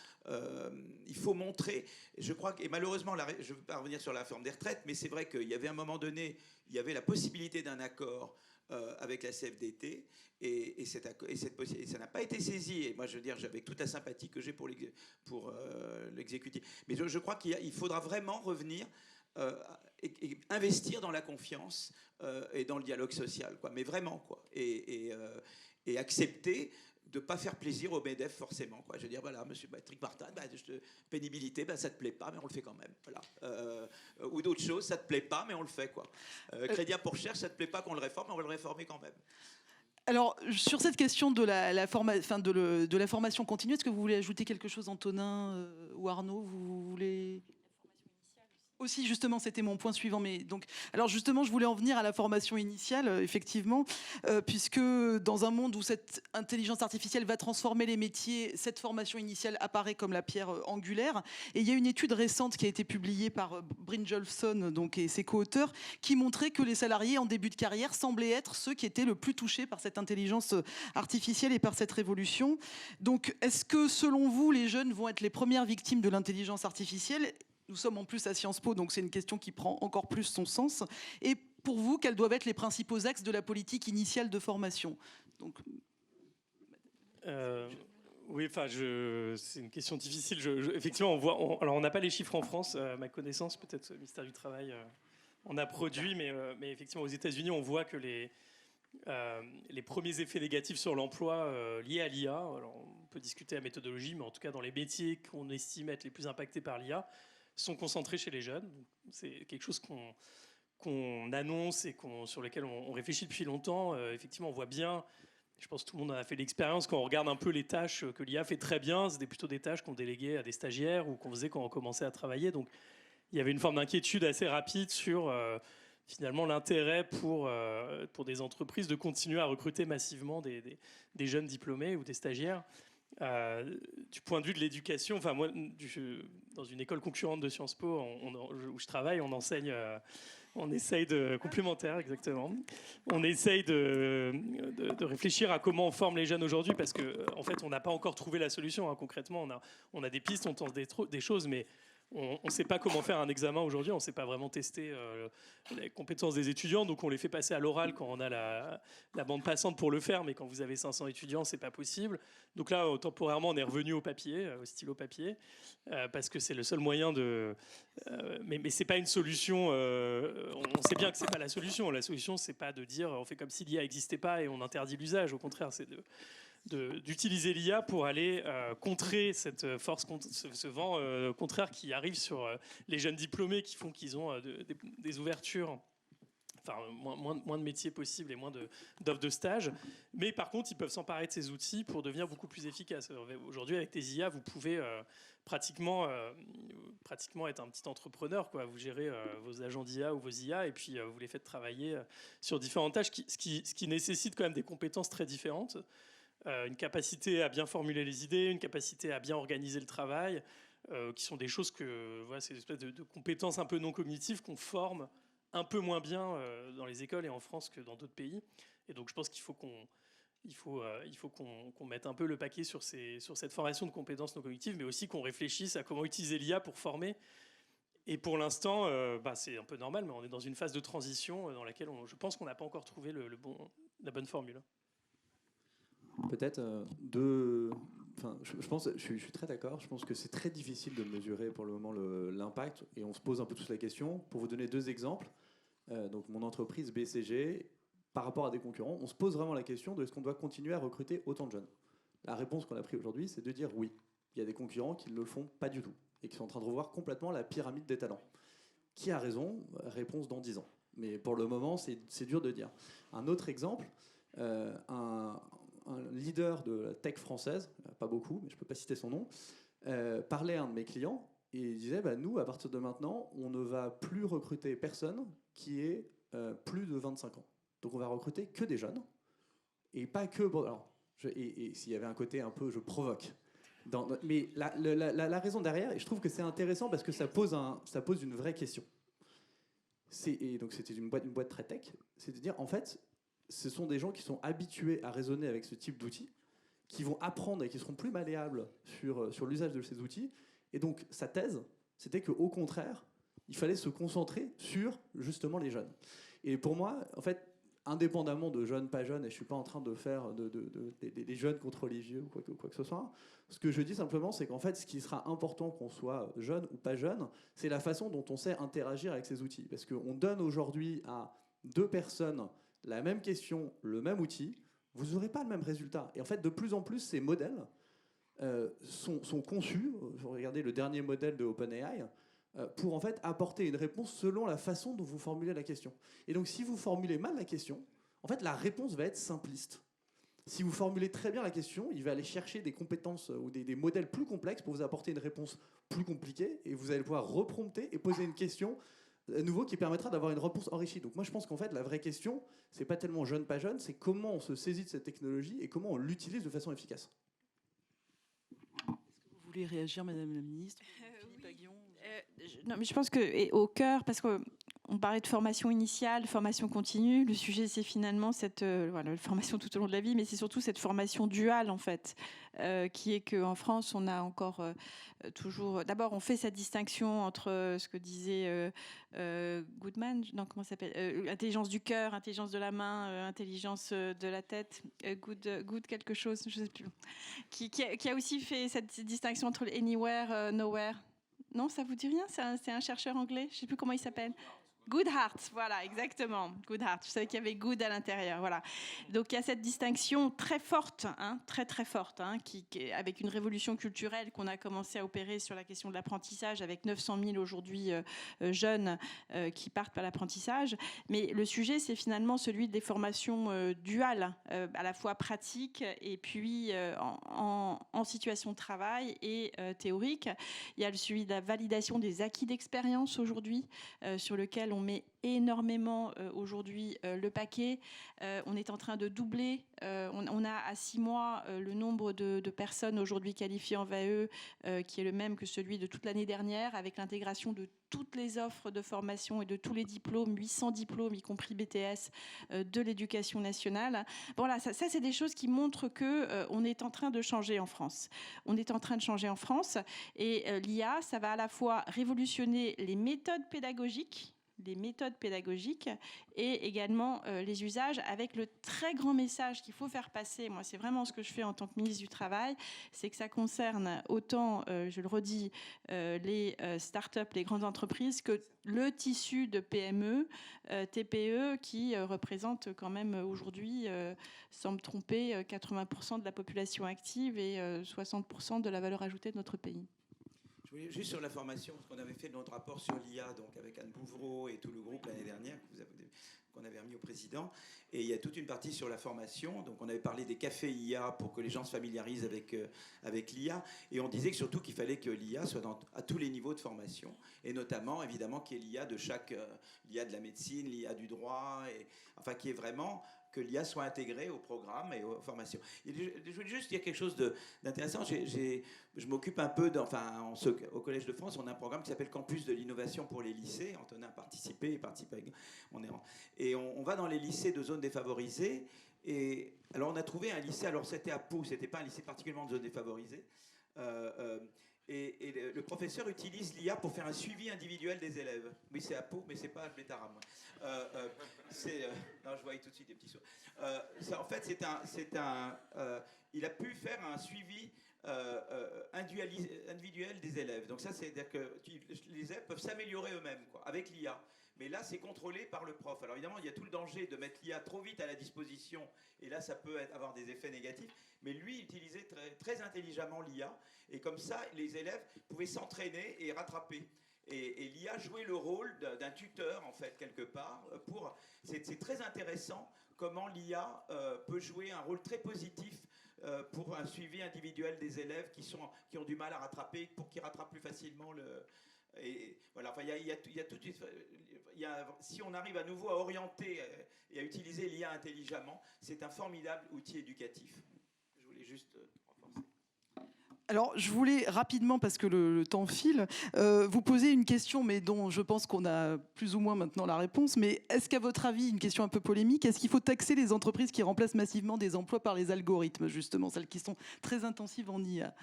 il faut montrer... Je crois et malheureusement, je ne veux pas revenir sur la réforme des retraites, mais c'est vrai qu'il y avait un moment donné, il y avait la possibilité d'un accord avec la CFDT, et ça n'a pas été saisi. Et moi, je veux dire, avec toute la sympathie que j'ai pour l'exécutif. Mais je crois qu'il faudra vraiment revenir et investir dans la confiance et dans le dialogue social, quoi. Mais vraiment, quoi. Et accepter de ne pas faire plaisir au MEDEF forcément, quoi. Je veux dire, voilà, monsieur Patrick Martin, pénibilité, ça ne te plaît pas, mais on le fait quand même. Voilà. Ou d'autres choses, ça ne te plaît pas, mais on le fait, quoi. Crédit à pour cher, ça ne te plaît pas qu'on le réforme, mais on va le réformer quand même. Alors, sur cette question de la formation continue, est-ce que vous voulez ajouter quelque chose, Antonin ou Arnaud? Vous voulez... Aussi, justement, c'était mon point suivant. Alors, justement, je voulais en venir à la formation initiale, effectivement, puisque dans un monde où cette intelligence artificielle va transformer les métiers, cette formation initiale apparaît comme la pierre angulaire. Et il y a une étude récente qui a été publiée par Brynjolfsson et ses co-auteurs qui montrait que les salariés en début de carrière semblaient être ceux qui étaient le plus touchés par cette intelligence artificielle et par cette révolution. Donc, est-ce que, selon vous, les jeunes vont être les premières victimes de l'intelligence artificielle ? Nous sommes en plus à Sciences Po, donc c'est une question qui prend encore plus son sens. Et pour vous, quels doivent être les principaux axes de la politique initiale de formation? Donc... Oui, c'est une question difficile. Effectivement, on n'a pas les chiffres en France, à ma connaissance, peut-être le ministère du Travail en a produit, mais effectivement, aux États-Unis, on voit que les premiers effets négatifs sur l'emploi liés à l'IA, alors on peut discuter la méthodologie, mais en tout cas, dans les métiers qu'on estime être les plus impactés par l'IA, sont concentrés chez les jeunes. C'est quelque chose qu'on annonce et sur lequel on réfléchit depuis longtemps. Effectivement, on voit bien, je pense que tout le monde en a fait l'expérience, quand on regarde un peu les tâches que l'IA fait très bien, c'était plutôt des tâches qu'on déléguait à des stagiaires ou qu'on faisait quand on commençait à travailler. Donc, il y avait une forme d'inquiétude assez rapide sur finalement l'intérêt pour des entreprises de continuer à recruter massivement des jeunes diplômés ou des stagiaires. Du point de vue de l'éducation, moi, dans une école concurrente de Sciences Po où je travaille, on enseigne, on essaye de complémentaire, exactement. On essaye de réfléchir à comment on forme les jeunes aujourd'hui, parce que en fait, on n'a pas encore trouvé la solution. Concrètement, on a des pistes, on tente des choses, mais on ne sait pas comment faire un examen aujourd'hui, on ne sait pas vraiment tester les compétences des étudiants, donc on les fait passer à l'oral quand on a la bande passante pour le faire, mais quand vous avez 500 étudiants, ce n'est pas possible. Donc là, temporairement, on est revenu au papier, au stylo papier, parce que c'est le seul moyen de... mais ce n'est pas une solution, on sait bien que ce n'est pas la solution. La solution, ce n'est pas de dire on fait comme si l'IA n'existait pas et on interdit l'usage, au contraire, c'est d'utiliser l'IA pour aller contrer cette force, ce vent contraire qui arrive sur les jeunes diplômés qui font qu'ils ont des ouvertures, moins de métiers possibles et moins d'offres de stage. Mais par contre, ils peuvent s'emparer de ces outils pour devenir beaucoup plus efficaces. Aujourd'hui, avec des IA, vous pouvez pratiquement être un petit entrepreneur, quoi. Vous gérez vos agents d'IA ou vos IA et puis vous les faites travailler sur différentes tâches, ce qui nécessite quand même des compétences très différentes. Une capacité à bien formuler les idées, une capacité à bien organiser le travail, qui sont des choses c'est une espèce de compétences un peu non cognitives qu'on forme un peu moins bien dans les écoles et en France que dans d'autres pays. Et donc je pense qu'il faut qu'on mette un peu le paquet sur cette formation de compétences non cognitives, mais aussi qu'on réfléchisse à comment utiliser l'IA pour former. Et pour l'instant, c'est un peu normal, mais on est dans une phase de transition dans laquelle je pense qu'on n'a pas encore trouvé la bonne formule. Peut-être je suis très d'accord. Je pense que c'est très difficile de mesurer pour le moment l'impact, et on se pose un peu tous la question. Pour vous donner 2 exemples, donc mon entreprise BCG, par rapport à des concurrents, on se pose vraiment la question de est-ce qu'on doit continuer à recruter autant de jeunes. La réponse qu'on a prise aujourd'hui, c'est de dire oui. Il y a des concurrents qui ne le font pas du tout et qui sont en train de revoir complètement la pyramide des talents. Qui a raison? Réponse dans 10 ans. Mais pour le moment, c'est dur de dire. Un autre exemple, un leader de la tech française, pas beaucoup, mais je ne peux pas citer son nom, parlait à un de mes clients et il disait nous, à partir de maintenant, on ne va plus recruter personne qui ait plus de 25 ans. Donc on va recruter que des jeunes et pas que... et s'il y avait un côté un peu je provoque. Mais la raison derrière, et je trouve que c'est intéressant parce que ça pose une vraie question. Et donc c'était une boîte très tech, c'est de dire, en fait, ce sont des gens qui sont habitués à raisonner avec ce type d'outils, qui vont apprendre et qui seront plus malléables sur l'usage de ces outils. Et donc sa thèse, c'était qu'au contraire, il fallait se concentrer sur justement les jeunes. Et pour moi, en fait, indépendamment de jeunes, pas jeunes, et je ne suis pas en train de faire des jeunes contre les vieux ou quoi que ce soit, ce que je dis simplement, c'est qu'en fait, ce qui sera important qu'on soit jeune ou pas jeune, c'est la façon dont on sait interagir avec ces outils. Parce qu'on donne aujourd'hui à 2 personnes la même question, le même outil, vous n'aurez pas le même résultat. Et en fait, de plus en plus, ces modèles sont conçus, regardez le dernier modèle de OpenAI, pour en fait apporter une réponse selon la façon dont vous formulez la question. Et donc si vous formulez mal la question, en fait la réponse va être simpliste. Si vous formulez très bien la question, il va aller chercher des compétences ou des modèles plus complexes pour vous apporter une réponse plus compliquée, et vous allez pouvoir reprompter et poser une question à nouveau qui permettra d'avoir une réponse enrichie. Donc moi je pense qu'en fait la vraie question, c'est pas tellement jeune pas jeune, c'est comment on se saisit de cette technologie et comment on l'utilise de façon efficace. Est-ce que vous voulez réagir, Madame la Ministre? Non, mais je pense que au cœur, parce qu'on parlait de formation initiale, formation continue, le sujet c'est finalement cette formation tout au long de la vie, mais c'est surtout cette formation duale en fait, qui est qu'en France on a encore toujours. D'abord on fait cette distinction entre ce que disait Goodman, non comment ça s'appelle, intelligence du cœur, intelligence de la main, intelligence de la tête, good quelque chose, je sais plus, qui a aussi fait cette distinction entre anywhere, nowhere. Non, ça vous dit rien? C'est un chercheur anglais, je ne sais plus comment il s'appelle. Goodhart, voilà, exactement. Goodhart, je savais qu'il y avait good à l'intérieur, voilà. Donc il y a cette distinction très forte, très forte, avec une révolution culturelle qu'on a commencé à opérer sur la question de l'apprentissage, avec 900 000 aujourd'hui jeunes qui partent par l'apprentissage. Mais le sujet, c'est finalement celui des formations duales, à la fois pratiques et puis en situation de travail et théorique. Il y a le suivi de la validation des acquis d'expérience aujourd'hui, sur lequel on met énormément aujourd'hui le paquet. On est en train de doubler. On a à 6 mois le nombre de personnes aujourd'hui qualifiées en VAE qui est le même que celui de toute l'année dernière, avec l'intégration de toutes les offres de formation et de tous les diplômes, 800 diplômes, y compris BTS, de l'éducation nationale. Voilà, ça c'est des choses qui montrent qu'on est en train de changer en France. On est en train de changer en France et l'IA, ça va à la fois révolutionner les méthodes pédagogiques et également les usages, avec le très grand message qu'il faut faire passer. Moi, c'est vraiment ce que je fais en tant que ministre du Travail, c'est que ça concerne autant, je le redis, les start-up, les grandes entreprises, que le tissu de PME, TPE, qui représente quand même aujourd'hui, sans me tromper, 80% de la population active et 60% de la valeur ajoutée de notre pays. Juste sur la formation, parce qu'on avait fait notre rapport sur l'IA, donc avec Anne Bouvreau et tout le groupe l'année dernière, qu'on avait remis au président. Et il y a toute une partie sur la formation. Donc on avait parlé des cafés IA pour que les gens se familiarisent avec l'IA. Et on disait que surtout qu'il fallait que l'IA soit à tous les niveaux de formation. Et notamment, évidemment, qu'il y ait l'IA de l'IA de la médecine, l'IA du droit, enfin qu'il y ait vraiment que l'IA soit intégrée au programme et aux formations. Je voulais juste dire quelque chose d'intéressant. Je m'occupe un peu, au Collège de France, on a un programme qui s'appelle Campus de l'innovation pour les lycées. Antonin a participé, et on va dans les lycées de zones défavorisées. Et alors on a trouvé un lycée, alors c'était à Pau, c'était pas un lycée particulièrement de zone défavorisée. Et le professeur utilise l'IA pour faire un suivi individuel des élèves. Oui, c'est à Pau, mais c'est pas à Bétaram. Non, je voyais tout de suite des petits sauts. En fait, il a pu faire un suivi individuel des élèves. Donc ça, c'est-à-dire que les élèves peuvent s'améliorer eux-mêmes avec l'IA. Mais là, c'est contrôlé par le prof. Alors évidemment, il y a tout le danger de mettre l'IA trop vite à la disposition. Et là, ça peut avoir des effets négatifs. Mais lui, utilisait très, très intelligemment l'IA. Et comme ça, les élèves pouvaient s'entraîner et rattraper. Et l'IA jouait le rôle d'un tuteur, en fait, quelque part. C'est très intéressant comment l'IA peut jouer un rôle très positif pour un suivi individuel des élèves qui ont du mal à rattraper, pour qu'ils rattrapent plus facilement Et voilà, enfin, si on arrive à nouveau à orienter et à utiliser l'IA intelligemment, c'est un formidable outil éducatif. Je voulais juste renforcer. Alors, je voulais rapidement, parce que le temps file, vous poser une question, mais dont je pense qu'on a plus ou moins maintenant la réponse. Mais est-ce qu'à votre avis, une question un peu polémique, est-ce qu'il faut taxer les entreprises qui remplacent massivement des emplois par les algorithmes, justement, celles qui sont très intensives en IA? Alors,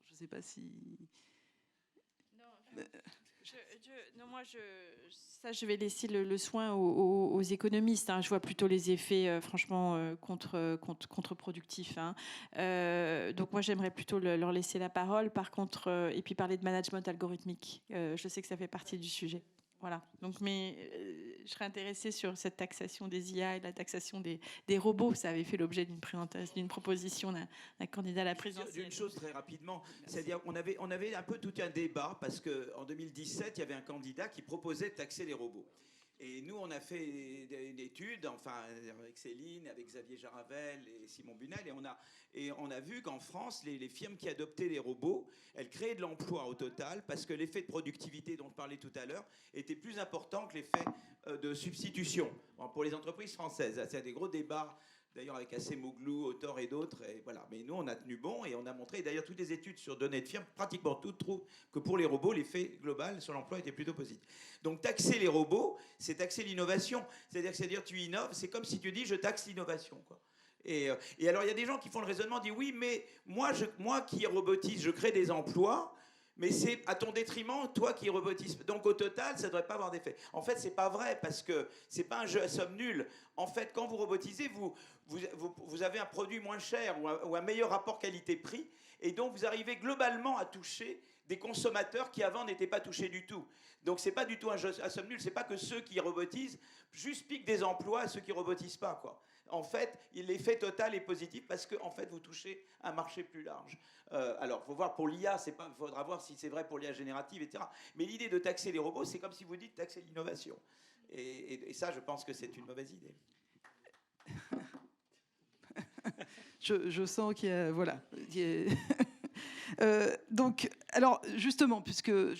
je ne sais pas si... Non, moi, je vais laisser le soin aux économistes. Hein. Je vois plutôt les effets, franchement, contre-productifs. Hein. Donc, moi, j'aimerais plutôt leur laisser la parole. Par contre, et puis parler de management algorithmique. Je sais que ça fait partie du sujet. Voilà. Donc, mais je serais intéressée sur cette taxation des IA et la taxation des robots. Ça avait fait l'objet d'une proposition d'un candidat à la présidentielle. D'une chose très rapidement, c'est-à-dire on avait un peu tout un débat parce qu'en 2017, il y avait un candidat qui proposait de taxer les robots. Et nous, on a fait une étude, enfin, avec Céline, avec Xavier Jaravel et Simon Bunel, et on a vu qu'en France, les firmes qui adoptaient les robots, elles créaient de l'emploi au total, parce que l'effet de productivité dont je parlais tout à l'heure était plus important que l'effet de substitution pour les entreprises françaises. C'est des gros débats, d'ailleurs avec Acemoglu, Autor et d'autres. Et voilà. Mais nous, on a tenu bon et on a montré, d'ailleurs toutes les études sur données de firmes, pratiquement toutes trouvent que pour les robots, l'effet global sur l'emploi était plutôt positif. Donc taxer les robots, c'est taxer l'innovation. C'est-à-dire tu innoves, c'est comme si tu dis je taxe l'innovation, quoi. Et alors il y a des gens qui font le raisonnement, disent oui, mais moi qui robotise, je crée des emplois, mais c'est à ton détriment, toi qui robotises. Donc au total, ça ne devrait pas avoir d'effet. En fait, c'est pas vrai, parce que c'est pas un jeu à somme nulle. En fait, quand vous robotisez, vous avez un produit moins cher ou un meilleur rapport qualité-prix, et donc vous arrivez globalement à toucher des consommateurs qui avant n'étaient pas touchés du tout. Donc c'est pas du tout un jeu à somme nulle. C'est pas que ceux qui robotisent juste piquent des emplois à ceux qui robotisent pas, quoi. En fait, l'effet total est positif parce que en fait, vous touchez un marché plus large. Alors, il faut voir pour l'IA, il faudra voir si c'est vrai pour l'IA générative, etc. Mais l'idée de taxer les robots, c'est comme si vous dites taxer l'innovation. Et ça, je pense que c'est une mauvaise idée. Je sens qu'il y a... Voilà. Donc, alors justement,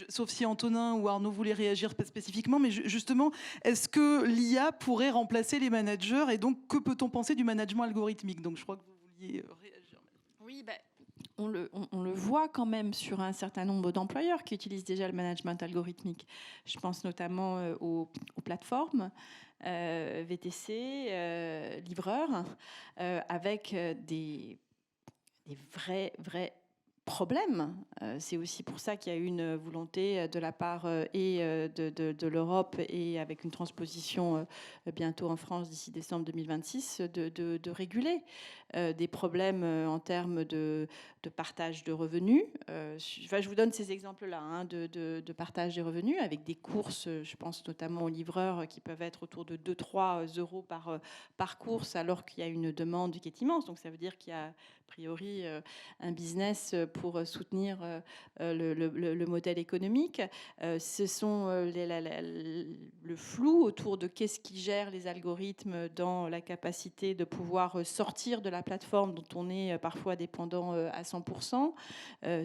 sauf si Antonin ou Arnaud voulaient réagir spécifiquement, mais justement, est-ce que l'IA pourrait remplacer les managers, et donc que peut-on penser du management algorithmique? Donc je crois que vous vouliez réagir. Oui, on le voit quand même sur un certain nombre d'employeurs qui utilisent déjà le management algorithmique. Je pense notamment aux plateformes, VTC, livreurs, avec des vrais problème. C'est aussi pour ça qu'il y a eu une volonté de la part de l'Europe, et avec une transposition bientôt en France d'ici décembre 2026, de réguler des problèmes en termes de partage de revenus. Je vous donne ces exemples-là, hein, de partage des revenus avec des courses, je pense notamment aux livreurs, qui peuvent être autour de 2-3 euros par course, alors qu'il y a une demande qui est immense. Donc ça veut dire qu'il y a a priori un business pour soutenir le modèle économique. Ce sont le flou autour de qu'est-ce qui gère les algorithmes dans la capacité de pouvoir sortir de la plateforme dont on est parfois dépendant à 100%.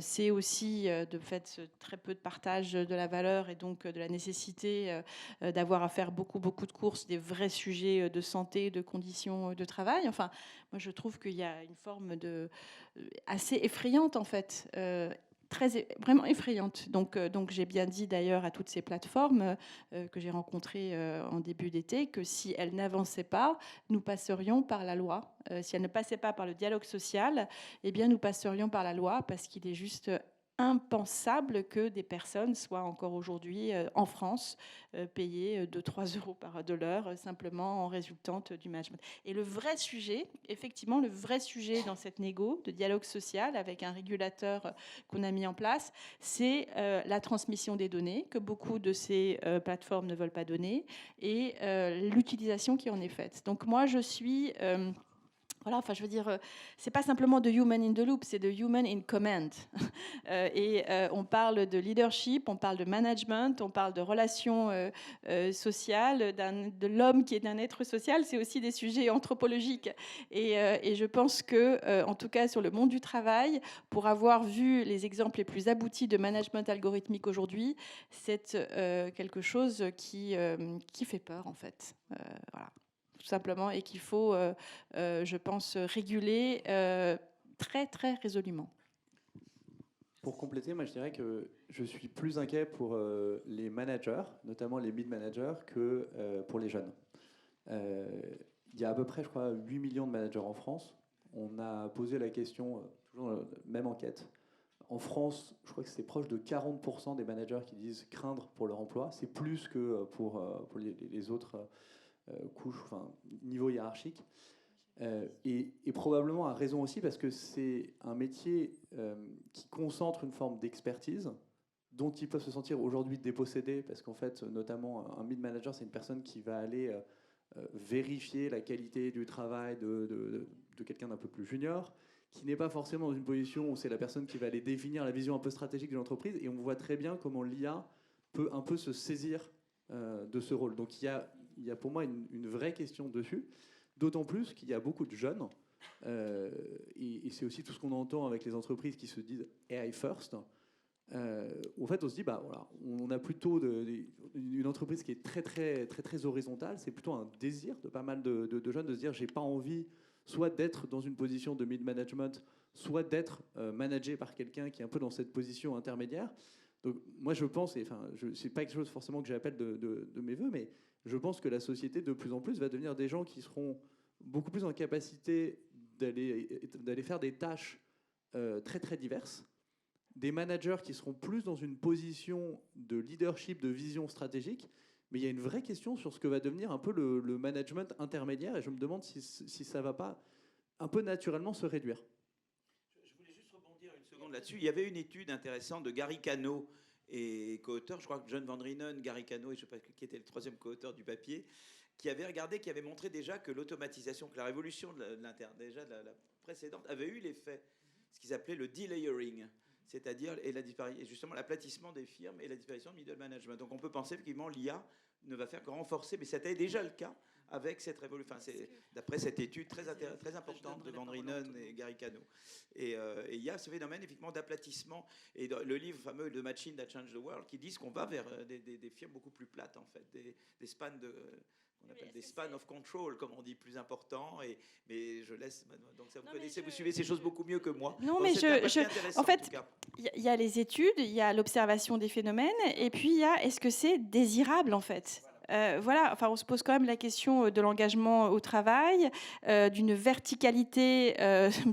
C'est aussi de fait très peu de partage de la valeur, et donc de la nécessité d'avoir à faire beaucoup de courses, des vrais sujets de santé, de conditions de travail. Enfin, moi je trouve qu'il y a une forme assez effrayante en fait, vraiment effrayante. Donc j'ai bien dit d'ailleurs à toutes ces plateformes que j'ai rencontrées en début d'été, que si elles n'avançaient pas, nous passerions par la loi. Si elles ne passaient pas par le dialogue social, eh bien nous passerions par la loi, parce qu'il est juste impensable que des personnes soient encore aujourd'hui en France payées 2-3 euros de l'heure simplement en résultante du management. Et le vrai sujet, effectivement, le vrai sujet dans cette négo de dialogue social avec un régulateur qu'on a mis en place, c'est la transmission des données que beaucoup de ces plateformes ne veulent pas donner, et l'utilisation qui en est faite. Donc moi, je suis... Voilà, enfin, je veux dire, c'est pas simplement de human in the loop, c'est de human in command. On parle de leadership, on parle de management, on parle de relations sociales, de l'homme qui est un être social. C'est aussi des sujets anthropologiques. Et je pense que, en tout cas, sur le monde du travail, pour avoir vu les exemples les plus aboutis de management algorithmique aujourd'hui, c'est quelque chose qui fait peur, en fait. Voilà. Tout simplement, et qu'il faut, je pense, réguler très, très résolument. Pour compléter, moi je dirais que je suis plus inquiet pour les managers, notamment les mid-managers, que pour les jeunes. Il y a à peu près, je crois, 8 millions de managers en France. On a posé la question, toujours la même enquête. En France, je crois que c'est proche de 40% des managers qui disent craindre pour leur emploi. C'est plus que pour les autres couches, enfin, niveau hiérarchique. Et probablement à raison aussi parce que c'est un métier qui concentre une forme d'expertise dont ils peuvent se sentir aujourd'hui dépossédés parce qu'en fait, notamment, un mid-manager, c'est une personne qui va aller vérifier la qualité du travail de quelqu'un d'un peu plus junior, qui n'est pas forcément dans une position où c'est la personne qui va aller définir la vision un peu stratégique de l'entreprise. Et on voit très bien comment l'IA peut un peu se saisir de ce rôle. Donc il y a pour moi une vraie question dessus. D'autant plus qu'il y a beaucoup de jeunes, et c'est aussi tout ce qu'on entend avec les entreprises qui se disent AI first, où en fait on se dit, bah, voilà, on a plutôt une entreprise qui est très horizontale, c'est plutôt un désir de pas mal de jeunes de se dire, j'ai pas envie soit d'être dans une position de mid-management, soit d'être managé par quelqu'un qui est un peu dans cette position intermédiaire. Donc moi je pense, et enfin, c'est pas quelque chose forcément que j'appelle de mes voeux, mais je pense que la société, de plus en plus, va devenir des gens qui seront beaucoup plus en capacité d'aller faire des tâches très diverses, des managers qui seront plus dans une position de leadership, de vision stratégique, mais il y a une vraie question sur ce que va devenir un peu le management intermédiaire, et je me demande si ça ne va pas un peu naturellement se réduire. Je voulais juste rebondir une seconde là-dessus. Il y avait une étude intéressante de Gary Cano, et co-auteur, je crois que John Van Reenen, Gary Cano, et je ne sais pas qui était le troisième co-auteur du papier, qui avait regardé, qui avait montré déjà que l'automatisation, que la révolution de déjà de la précédente avait eu l'effet, ce qu'ils appelaient le delayering, c'est-à-dire justement l'aplatissement des firmes et la disparition de middle management. Donc on peut penser effectivement l'IA ne va faire que renforcer, mais c'était déjà le cas avec cette révolution, d'après cette étude très importante de Van Reenen et Gary Cano. Et il y a ce phénomène effectivement d'aplatissement. Et le livre fameux The Machine That Changed the World qui disent qu'on va vers des firmes beaucoup plus plates, en fait, des spans on appelle des spans of control, comme on dit, plus importants. Mais je laisse. Donc ça, vous suivez ces choses beaucoup mieux que moi. Non, mais en fait, il y a les études, il y a l'observation des phénomènes, et puis il y a est-ce que c'est désirable en fait. Voilà, enfin, on se pose quand même la question de l'engagement au travail, d'une verticalité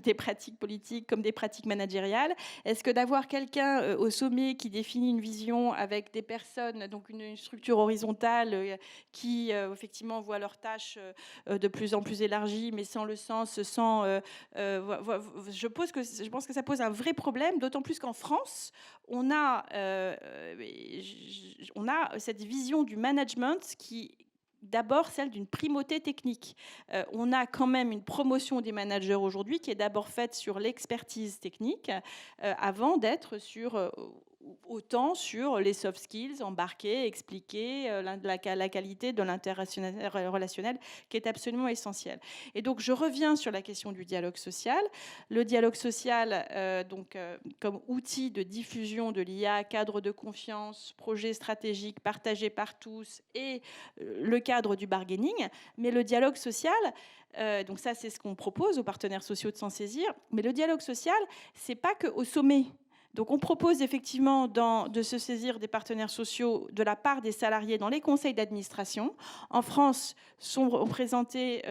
des pratiques politiques comme des pratiques managériales. Est-ce que d'avoir quelqu'un au sommet qui définit une vision avec des personnes, donc une structure horizontale qui effectivement voit leurs tâches de plus en plus élargies, mais sans le sens, je pense que ça pose un vrai problème, d'autant plus qu'en France, on a cette vision du management qui d'abord celle d'une primauté technique. On a quand même une promotion des managers aujourd'hui qui est d'abord faite sur l'expertise technique avant d'être autant sur les soft skills, embarquer, expliquer la qualité de l'interrelationnel qui est absolument essentiel. Et donc, je reviens sur la question du dialogue social. Le dialogue social, comme outil de diffusion de l'IA, cadre de confiance, projet stratégique partagé par tous et le cadre du bargaining. Mais le dialogue social, donc ça, c'est ce qu'on propose aux partenaires sociaux de s'en saisir. Mais le dialogue social, c'est pas qu'au sommet. Donc on propose effectivement de se saisir des partenaires sociaux de la part des salariés dans les conseils d'administration. En France, sont représentés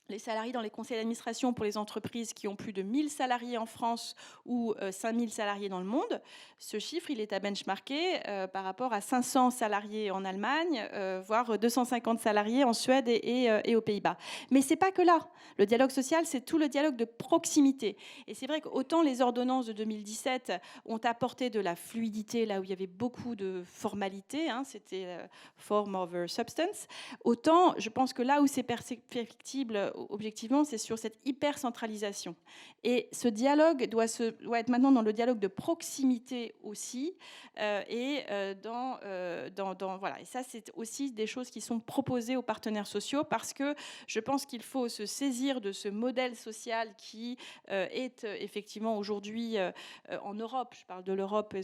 les salariés dans les conseils d'administration pour les entreprises qui ont plus de 1000 salariés en France ou 5000 salariés dans le monde. Ce chiffre, il est à benchmarker par rapport à 500 salariés en Allemagne, voire 250 salariés en Suède et aux Pays-Bas. Mais ce n'est pas que là. Le dialogue social, c'est tout le dialogue de proximité. Et c'est vrai qu'autant les ordonnances de 2017 ont apporté de la fluidité là où il y avait beaucoup de formalités, c'était form over substance, autant je pense que là où c'est perfectible objectivement, c'est sur cette hyper-centralisation. Et ce dialogue doit être maintenant dans le dialogue de proximité aussi. Voilà. Et ça, c'est aussi des choses qui sont proposées aux partenaires sociaux parce que je pense qu'il faut se saisir de ce modèle social qui est effectivement aujourd'hui en Europe. Je parle de l'Europe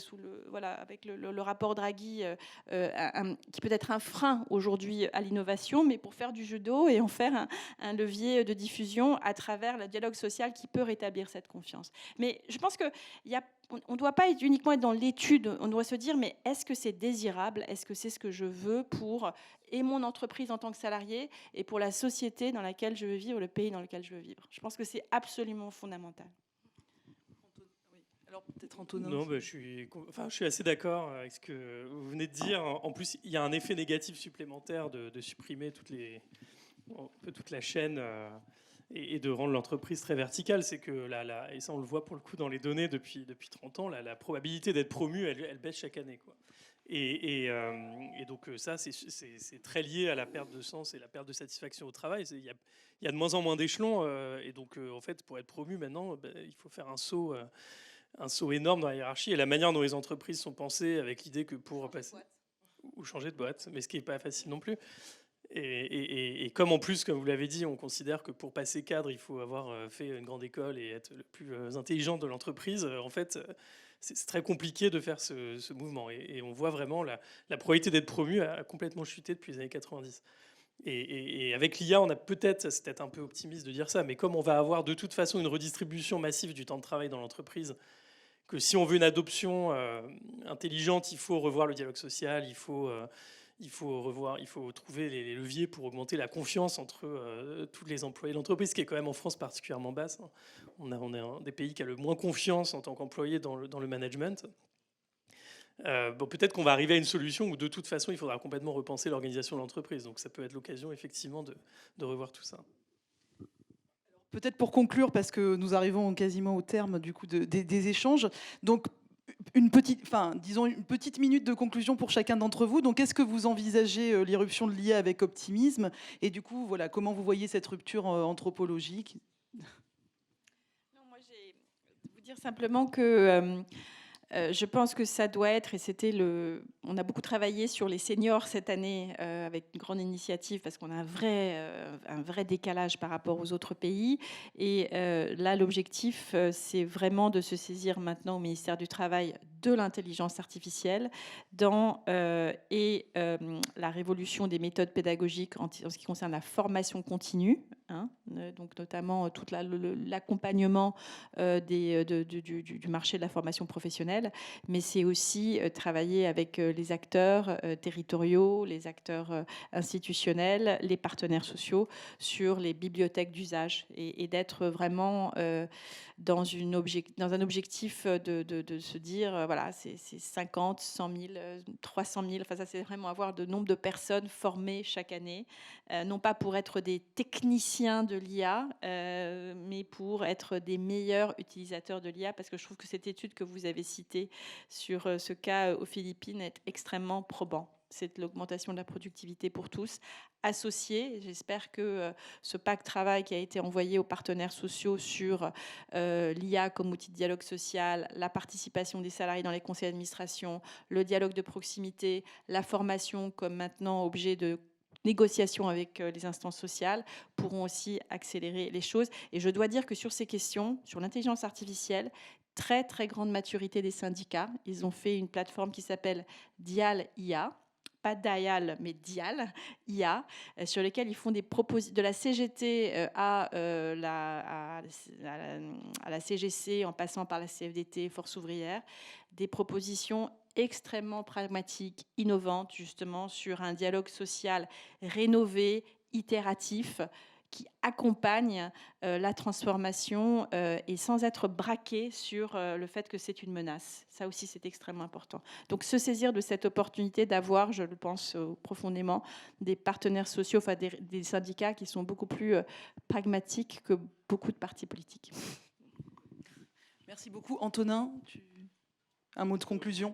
avec le rapport Draghi, qui peut être un frein aujourd'hui à l'innovation, mais pour faire du judo et en faire un levier levier de diffusion à travers le dialogue social qui peut rétablir cette confiance. Mais je pense qu'on ne doit pas uniquement être dans l'étude, on doit se dire, mais est-ce que c'est désirable? Est-ce que c'est ce que je veux pour et mon entreprise en tant que salarié et pour la société dans laquelle je veux vivre, le pays dans lequel je veux vivre? Je pense que c'est absolument fondamental. Alors peut-être Antonin. Non, je suis assez d'accord avec ce que vous venez de dire. En plus, il y a un effet négatif supplémentaire de supprimer toute la chaîne et de rendre l'entreprise très verticale. C'est que, et ça on le voit pour le coup dans les données depuis 30 ans, la probabilité d'être promu, elle baisse chaque année, quoi. Et donc ça, c'est très lié à la perte de sens et la perte de satisfaction au travail. Il y a de moins en moins d'échelons. Et donc, en fait, pour être promu maintenant, il faut faire un saut énorme dans la hiérarchie. Et la manière dont les entreprises sont pensées, avec l'idée que pour passer... Ou changer de boîte, mais ce qui n'est pas facile non plus. Et comme en plus, comme vous l'avez dit, on considère que pour passer cadre, il faut avoir fait une grande école et être le plus intelligent de l'entreprise, en fait... C'est très compliqué de faire ce mouvement. Et on voit vraiment la probabilité d'être promu a complètement chuté depuis les années 90. Et avec l'IA, on a peut-être, c'est peut-être un peu optimiste de dire ça, mais comme on va avoir de toute façon une redistribution massive du temps de travail dans l'entreprise, que si on veut une adoption intelligente, il faut revoir le dialogue social, il faut trouver les leviers pour augmenter la confiance entre tous les employés de l'entreprise, qui est quand même en France particulièrement basse. On est un des pays qui a le moins confiance en tant qu'employé dans le management. Peut-être qu'on va arriver à une solution où de toute façon il faudra complètement repenser l'organisation de l'entreprise. Donc ça peut être l'occasion effectivement de revoir tout ça. Peut-être pour conclure, parce que nous arrivons quasiment au terme du coup des échanges. Donc une petite minute de conclusion pour chacun d'entre vous. Donc, est-ce que vous envisagez l'irruption de l'IA avec optimisme? Et du coup, voilà, comment vous voyez cette rupture anthropologique? Non, moi, j'ai vous dire simplement que je pense que ça doit être, on a beaucoup travaillé sur les seniors cette année avec une grande initiative parce qu'on a un vrai décalage par rapport aux autres pays. Et là, l'objectif, c'est vraiment de se saisir maintenant au ministère du Travail de l'intelligence artificielle la révolution des méthodes pédagogiques en ce qui concerne la formation continue, donc notamment tout l'accompagnement du marché de la formation professionnelle, mais c'est aussi travailler avec les acteurs territoriaux, les acteurs institutionnels, les partenaires sociaux sur les bibliothèques d'usage et d'être vraiment dans un objectif de se dire, voilà, c'est 50, 100 000, 300 000, enfin ça c'est vraiment avoir de nombre de personnes formées chaque année, non pas pour être des techniciens de l'IA, mais pour être des meilleurs utilisateurs de l'IA, parce que je trouve que cette étude que vous avez citée sur ce cas aux Philippines est extrêmement probant. C'est l'augmentation de la productivité pour tous, associée. J'espère que ce pacte travail qui a été envoyé aux partenaires sociaux sur l'IA comme outil de dialogue social, la participation des salariés dans les conseils d'administration, le dialogue de proximité, la formation comme maintenant objet de négociation avec les instances sociales pourront aussi accélérer les choses. Et je dois dire que sur ces questions, sur l'intelligence artificielle, très très grande maturité des syndicats. Ils ont fait une plateforme qui s'appelle Dial IA, pas Dial, mais Dial IA, sur lesquels ils font des propositions de la CGT à la CGC, en passant par la CFDT, Force ouvrière, des propositions extrêmement pragmatiques, innovantes, justement, sur un dialogue social rénové, itératif, qui accompagne la transformation et sans être braqué sur le fait que c'est une menace. Ça aussi, c'est extrêmement important. Donc, se saisir de cette opportunité d'avoir, je le pense profondément, des partenaires sociaux, enfin des syndicats qui sont beaucoup plus pragmatiques que beaucoup de partis politiques. Merci beaucoup. Antonin, un mot de conclusion?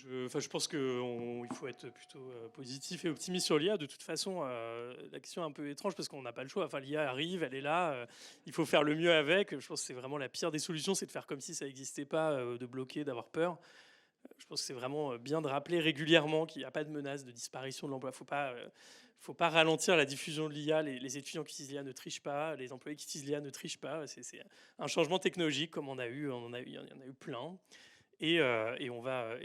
Je pense qu'il faut être plutôt positif et optimiste sur l'IA. De toute façon, la question est un peu étrange parce qu'on n'a pas le choix. Enfin, l'IA arrive, elle est là, il faut faire le mieux avec. Je pense que c'est vraiment la pire des solutions, c'est de faire comme si ça n'existait pas, de bloquer, d'avoir peur. Je pense que c'est vraiment bien de rappeler régulièrement qu'il n'y a pas de menace de disparition de l'emploi. Faut pas ralentir la diffusion de l'IA. Les étudiants qui utilisent l'IA ne trichent pas, les employés qui utilisent l'IA ne trichent pas. C'est un changement technologique comme il y en a eu plein. Et on va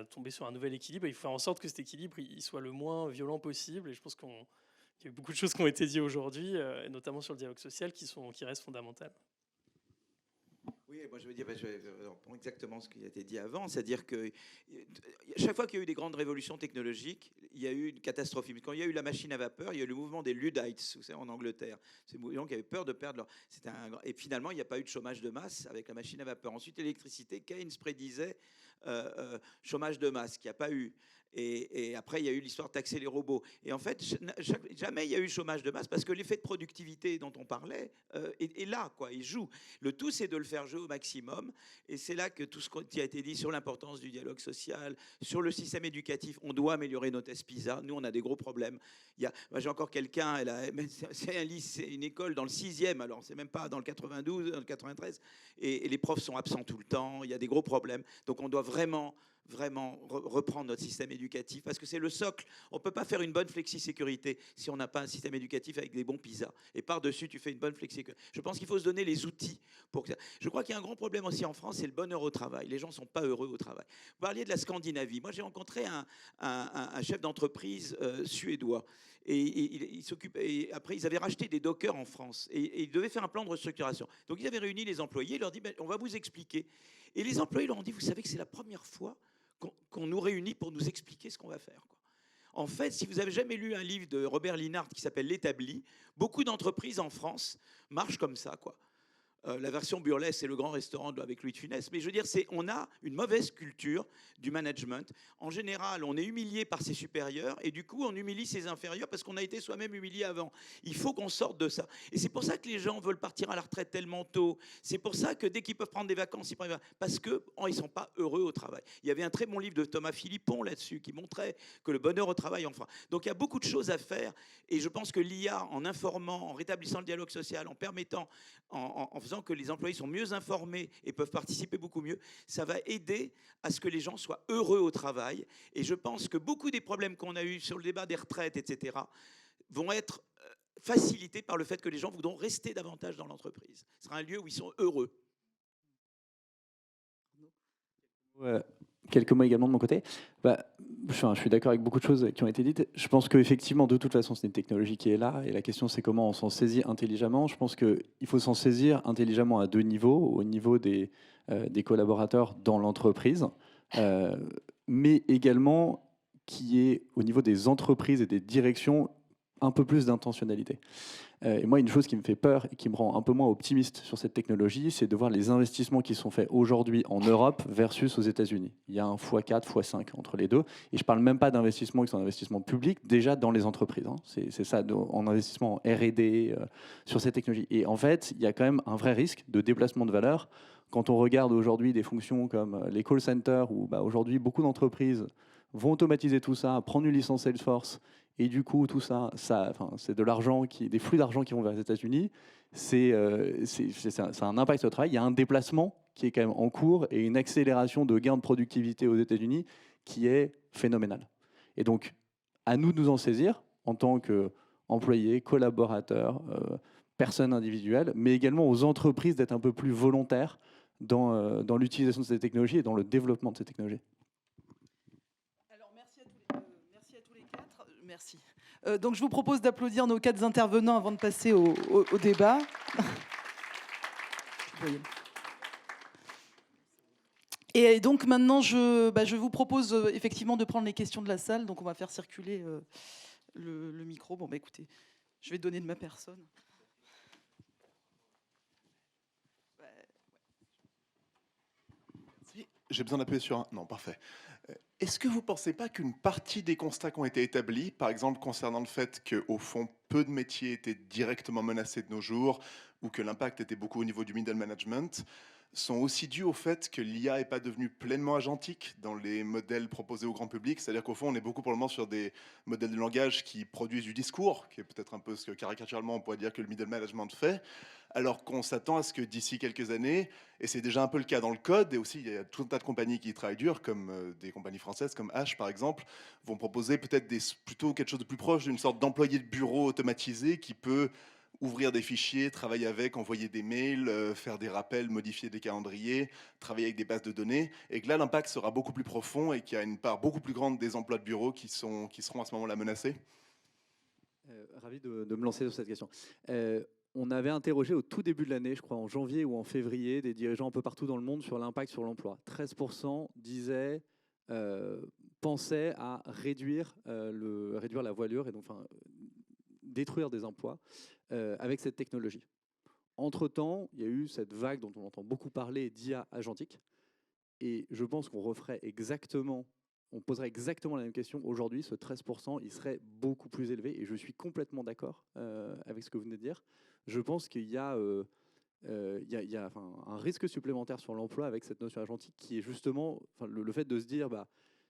tomber sur un nouvel équilibre. Il faut faire en sorte que cet équilibre il soit le moins violent possible. Et je pense qu'il Il y a eu beaucoup de choses qui ont été dites aujourd'hui, et notamment sur le dialogue social, qui restent fondamentales. Oui, moi je veux dire, je reprends exactement ce qui a été dit avant, c'est-à-dire que chaque fois qu'il y a eu des grandes révolutions technologiques, il y a eu une catastrophe. Quand il y a eu la machine à vapeur, il y a eu le mouvement des Luddites, vous savez, en Angleterre. C'est des gens qui avaient peur de perdre leur... Et finalement, il n'y a pas eu de chômage de masse avec la machine à vapeur. Ensuite, l'électricité, Keynes prédisait chômage de masse, qu'il n'y a pas eu. Et après, il y a eu l'histoire de taxer les robots. Et en fait, jamais il y a eu chômage de masse parce que l'effet de productivité dont on parlait est là, quoi. Il joue. Le tout, c'est de le faire jouer au maximum. Et c'est là que tout ce qui a été dit sur l'importance du dialogue social, sur le système éducatif, on doit améliorer nos tests PISA. Nous, on a des gros problèmes. Moi, j'ai encore quelqu'un, c'est une école dans le 6e, alors c'est même pas dans le 92, dans le 93, et les profs sont absents tout le temps. Il y a des gros problèmes. Donc, on doit vraiment reprendre notre système éducatif, parce que c'est le socle. On ne peut pas faire une bonne flexi-sécurité si on n'a pas un système éducatif avec des bons PISA. Et par-dessus, tu fais une bonne flexi-sécurité. Je pense qu'il faut se donner les outils pour que ça... Je crois qu'il y a un grand problème aussi en France, c'est le bonheur au travail. Les gens ne sont pas heureux au travail. Vous parliez de la Scandinavie. Moi, j'ai rencontré un chef d'entreprise suédois. Et après, ils avaient racheté des dockers en France. Et ils devaient faire un plan de restructuration. Donc, ils avaient réuni les employés. Ils leur dit, on va vous expliquer. Et les employés leur ont dit, vous savez que c'est la première fois qu'on nous réunit pour nous expliquer ce qu'on va faire, quoi. En fait, si vous avez jamais lu un livre de Robert Linhart qui s'appelle L'Établi, beaucoup d'entreprises en France marchent comme ça, quoi. La version burlesque, c'est le grand restaurant avec Louis de Funès. Mais je veux dire, on a une mauvaise culture du management. En général, on est humilié par ses supérieurs et du coup, on humilie ses inférieurs parce qu'on a été soi-même humilié avant. Il faut qu'on sorte de ça. Et c'est pour ça que les gens veulent partir à la retraite tellement tôt. C'est pour ça que dès qu'ils peuvent prendre des vacances, ils prennent des vacances. Parce qu'ils ne sont pas heureux au travail. Il y avait un très bon livre de Thomas Philippon là-dessus qui montrait que le bonheur au travail, enfin. Donc il y a beaucoup de choses à faire. Et je pense que l'IA, en informant, en rétablissant le dialogue social, en permettant, en faisant que les employés sont mieux informés et peuvent participer beaucoup mieux, ça va aider à ce que les gens soient heureux au travail. Et je pense que beaucoup des problèmes qu'on a eus sur le débat des retraites, etc., vont être facilités par le fait que les gens voudront rester davantage dans l'entreprise. Ce sera un lieu où ils sont heureux. Quelques mots également de mon côté. Je suis d'accord avec beaucoup de choses qui ont été dites. Je pense qu'effectivement, de toute façon, c'est une technologie qui est là. Et la question, c'est comment on s'en saisit intelligemment. Je pense qu'il faut s'en saisir intelligemment à deux niveaux. Au niveau des collaborateurs dans l'entreprise, mais également qui est au niveau des entreprises et des directions un peu plus d'intentionnalité. Et moi, une chose qui me fait peur et qui me rend un peu moins optimiste sur cette technologie, c'est de voir les investissements qui sont faits aujourd'hui en Europe versus aux États-Unis. Il y a un x4, x5 entre les deux. Et je ne parle même pas d'investissements qui sont investissements publics, déjà dans les entreprises. Hein. C'est ça, en investissement en R&D sur cette technologie. Et en fait, il y a quand même un vrai risque de déplacement de valeur. Quand on regarde aujourd'hui des fonctions comme les call centers, où aujourd'hui beaucoup d'entreprises vont automatiser tout ça, prendre une licence Salesforce. Et du coup, tout ça, c'est de l'argent, des flux d'argent qui vont vers les États-Unis. Ça a un impact sur le travail. Il y a un déplacement qui est quand même en cours et une accélération de gains de productivité aux États-Unis qui est phénoménale. Et donc, à nous de nous en saisir en tant qu'employés, collaborateurs, personnes individuelles, mais également aux entreprises d'être un peu plus volontaires dans l'utilisation de ces technologies et dans le développement de ces technologies. Merci. Donc je vous propose d'applaudir nos 4 intervenants avant de passer au débat. Et donc maintenant, je vous propose effectivement de prendre les questions de la salle. Donc on va faire circuler le micro. Bon, écoutez, je vais donner de ma personne. J'ai besoin d'appuyer sur un... Non, parfait. Est-ce que vous ne pensez pas qu'une partie des constats qui ont été établis, par exemple concernant le fait qu'au fond, peu de métiers étaient directement menacés de nos jours, ou que l'impact était beaucoup au niveau du middle management, sont aussi dus au fait que l'IA n'est pas devenue pleinement agentique dans les modèles proposés au grand public? C'est-à-dire qu'au fond, on est beaucoup pour le moment sur des modèles de langage qui produisent du discours, qui est peut-être un peu ce que caricaturalement on pourrait dire que le middle management fait, alors qu'on s'attend à ce que d'ici quelques années, et c'est déjà un peu le cas dans le code, et aussi il y a tout un tas de compagnies qui travaillent dur, comme des compagnies françaises, comme H par exemple, vont proposer peut-être plutôt quelque chose de plus proche d'une sorte d'employé de bureau automatisé qui peut ouvrir des fichiers, travailler avec, envoyer des mails, faire des rappels, modifier des calendriers, travailler avec des bases de données, et que là l'impact sera beaucoup plus profond et qu'il y a une part beaucoup plus grande des emplois de bureau qui seront à ce moment-là menacés. Ravi de me lancer sur cette question. On avait interrogé au tout début de l'année, je crois en janvier ou en février, des dirigeants un peu partout dans le monde sur l'impact sur l'emploi. 13% disaient, pensaient à réduire la voilure et donc détruire des emplois avec cette technologie. Entre-temps, il y a eu cette vague dont on entend beaucoup parler d'IA agentique. Et je pense qu'on referait exactement, on poserait exactement la même question. Aujourd'hui, ce 13%, il serait beaucoup plus élevé. Et je suis complètement d'accord avec ce que vous venez de dire. Je pense qu'il y a, un risque supplémentaire sur l'emploi avec cette notion agentique qui est justement le fait de se dire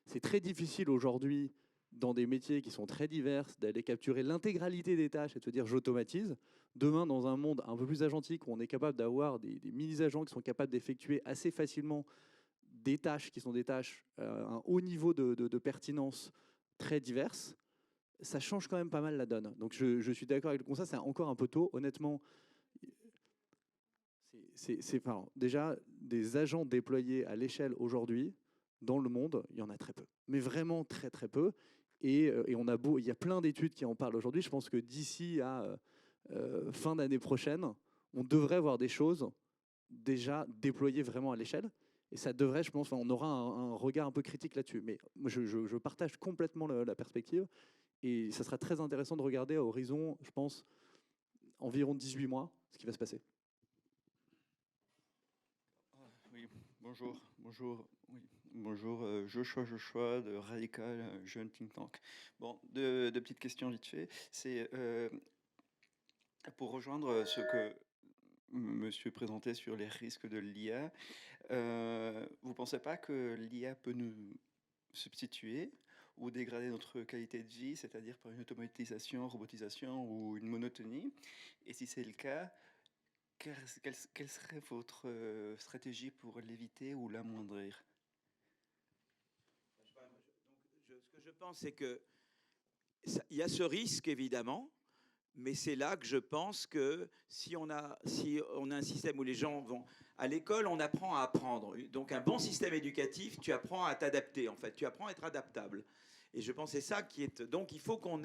c'est très difficile aujourd'hui dans des métiers qui sont très divers d'aller capturer l'intégralité des tâches et de se dire j'automatise. Demain, dans un monde un peu plus agentique où on est capable d'avoir des mini-agents qui sont capables d'effectuer assez facilement des tâches qui sont des tâches à un haut niveau de pertinence très diverses, ça change quand même pas mal la donne. Donc je suis d'accord avec le constat, c'est encore un peu tôt. Honnêtement, déjà des agents déployés à l'échelle aujourd'hui, dans le monde, il y en a très peu. Mais vraiment très très peu. Et il y a plein d'études qui en parlent aujourd'hui. Je pense que d'ici à fin d'année prochaine, on devrait voir des choses déjà déployées vraiment à l'échelle. Et ça devrait, je pense, on aura un regard un peu critique là-dessus. Mais je partage complètement la perspective. Et ça sera très intéressant de regarder à horizon, je pense, environ 18 mois, ce qui va se passer. Oui, bonjour. Oui. Bonjour, Joshua de Radical, jeune think tank. Bon, deux petites questions vite fait. C'est pour rejoindre ce que monsieur présentait sur les risques de l'IA. Vous ne pensez pas que l'IA peut nous substituer ou dégrader notre qualité de vie, c'est-à-dire par une automatisation, robotisation ou une monotonie? Et si c'est le cas, quelle serait votre stratégie pour l'éviter ou l'amoindrir? Ce que je pense, c'est qu'il y a ce risque, évidemment, mais c'est là que je pense que si on a un système où les gens vont... À l'école, on apprend à apprendre. Donc un bon système éducatif, tu apprends à t'adapter, en fait. Tu apprends à être adaptable. Et je pense que c'est ça qui est... Donc il faut qu'on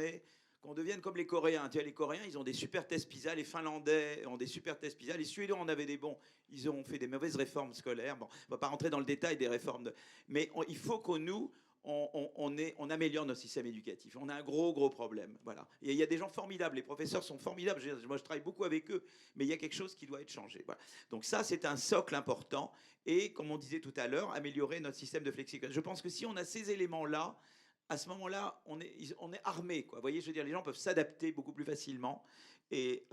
devienne comme les Coréens. Tu vois, les Coréens, ils ont des super tests PISA. Les Finlandais ont des super tests PISA. Les Suédois en avaient des bons. Ils ont fait des mauvaises réformes scolaires. Bon, on ne va pas rentrer dans le détail des réformes. Mais il faut qu'on on améliore notre système éducatif. On a un gros problème. Voilà. Et il y a des gens formidables. Les professeurs sont formidables. Moi, je travaille beaucoup avec eux. Mais il y a quelque chose qui doit être changé. Voilà. Donc ça, c'est un socle important. Et comme on disait tout à l'heure, améliorer notre système de flexibilité. Je pense que si on a ces éléments-là, à ce moment-là, on est armé, quoi. Vous voyez, je veux dire, les gens peuvent s'adapter beaucoup plus facilement et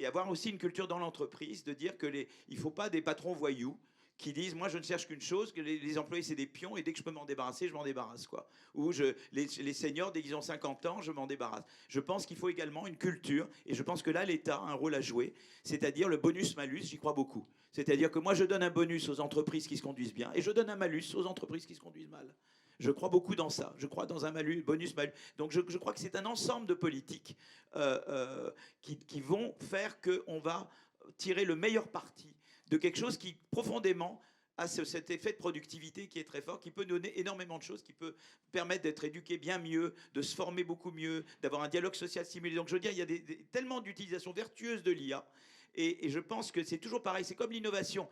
avoir aussi une culture dans l'entreprise de dire que il ne faut pas des patrons voyous qui disent, moi, je ne cherche qu'une chose, que les employés, c'est des pions, et dès que je peux m'en débarrasser, je m'en débarrasse, quoi. Ou les seniors, dès qu'ils ont 50 ans, je m'en débarrasse. Je pense qu'il faut également une culture, et je pense que là, l'État a un rôle à jouer, c'est-à-dire le bonus-malus, j'y crois beaucoup. C'est-à-dire que moi, je donne un bonus aux entreprises qui se conduisent bien, et je donne un malus aux entreprises qui se conduisent mal. Je crois beaucoup dans ça. Je crois dans un bonus-malus. Donc je crois que c'est un ensemble de politiques qui vont faire qu'on va tirer le meilleur parti de quelque chose qui, profondément, a cet effet de productivité qui est très fort, qui peut donner énormément de choses, qui peut permettre d'être éduqué bien mieux, de se former beaucoup mieux, d'avoir un dialogue social stimulé. Donc je veux dire, il y a tellement d'utilisations vertueuses de l'IA. Et je pense que c'est toujours pareil. C'est comme l'innovation.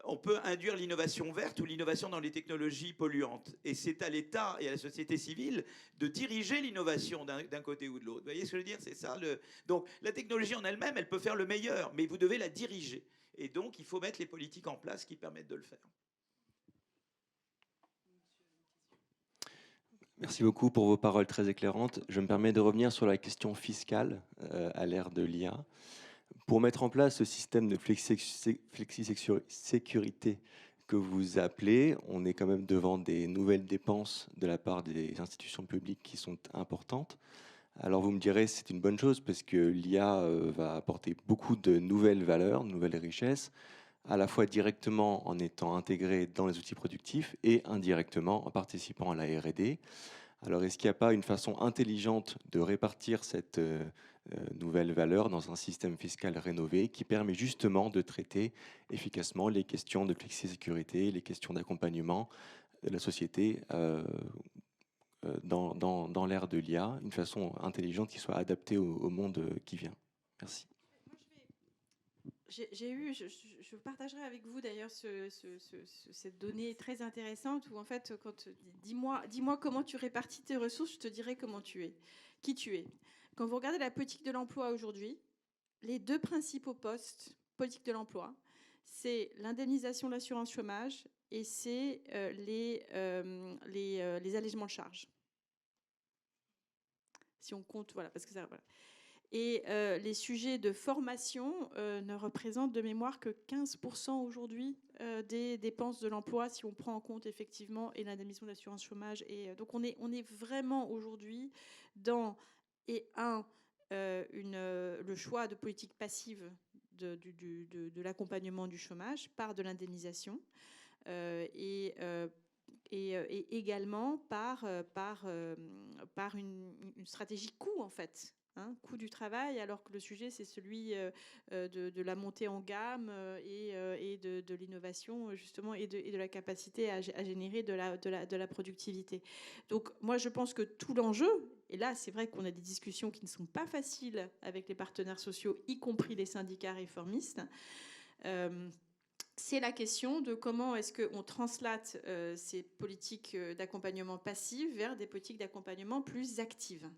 On peut induire l'innovation verte ou l'innovation dans les technologies polluantes. Et c'est à l'État et à la société civile de diriger l'innovation d'un côté ou de l'autre. Vous voyez ce que je veux dire? C'est ça. Donc la technologie en elle-même, elle peut faire le meilleur, mais vous devez la diriger. Et donc, il faut mettre les politiques en place qui permettent de le faire. Merci beaucoup pour vos paroles très éclairantes. Je me permets de revenir sur la question fiscale à l'ère de l'IA. Pour mettre en place ce système de flexi-sécurité que vous appelez, on est quand même devant des nouvelles dépenses de la part des institutions publiques qui sont importantes. Alors vous me direz, c'est une bonne chose parce que l'IA va apporter beaucoup de nouvelles valeurs, de nouvelles richesses, à la fois directement en étant intégrée dans les outils productifs et indirectement en participant à la R&D. Alors est-ce qu'il n'y a pas une façon intelligente de répartir cette nouvelle valeur dans un système fiscal rénové qui permet justement de traiter efficacement les questions de flexi-sécurité, les questions d'accompagnement de la société dans l'ère de l'IA, une façon intelligente qui soit adaptée au monde qui vient. Merci. Je partagerai avec vous d'ailleurs cette donnée très intéressante où en fait, dis-moi comment tu répartis tes ressources, je te dirai qui tu es. Quand vous regardez la politique de l'emploi aujourd'hui, les deux principaux postes politique de l'emploi, c'est l'indemnisation de l'assurance chômage et c'est les allègements de charges. Si on compte, voilà, parce que ça, voilà. Et les sujets de formation ne représentent de mémoire que 15% aujourd'hui des dépenses de l'emploi, si on prend en compte effectivement et l'indemnisation d'assurance chômage. Et donc on est vraiment aujourd'hui dans le choix de politique passive de l'accompagnement du chômage par de l'indemnisation et également par une stratégie coût en fait. Coût du travail, alors que le sujet, c'est celui de la montée en gamme et de l'innovation, justement, et de la capacité à générer de la productivité. Donc, moi, je pense que tout l'enjeu, et là, c'est vrai qu'on a des discussions qui ne sont pas faciles avec les partenaires sociaux, y compris les syndicats réformistes, c'est la question de comment est-ce qu'on translate ces politiques d'accompagnement passif vers des politiques d'accompagnement plus actives.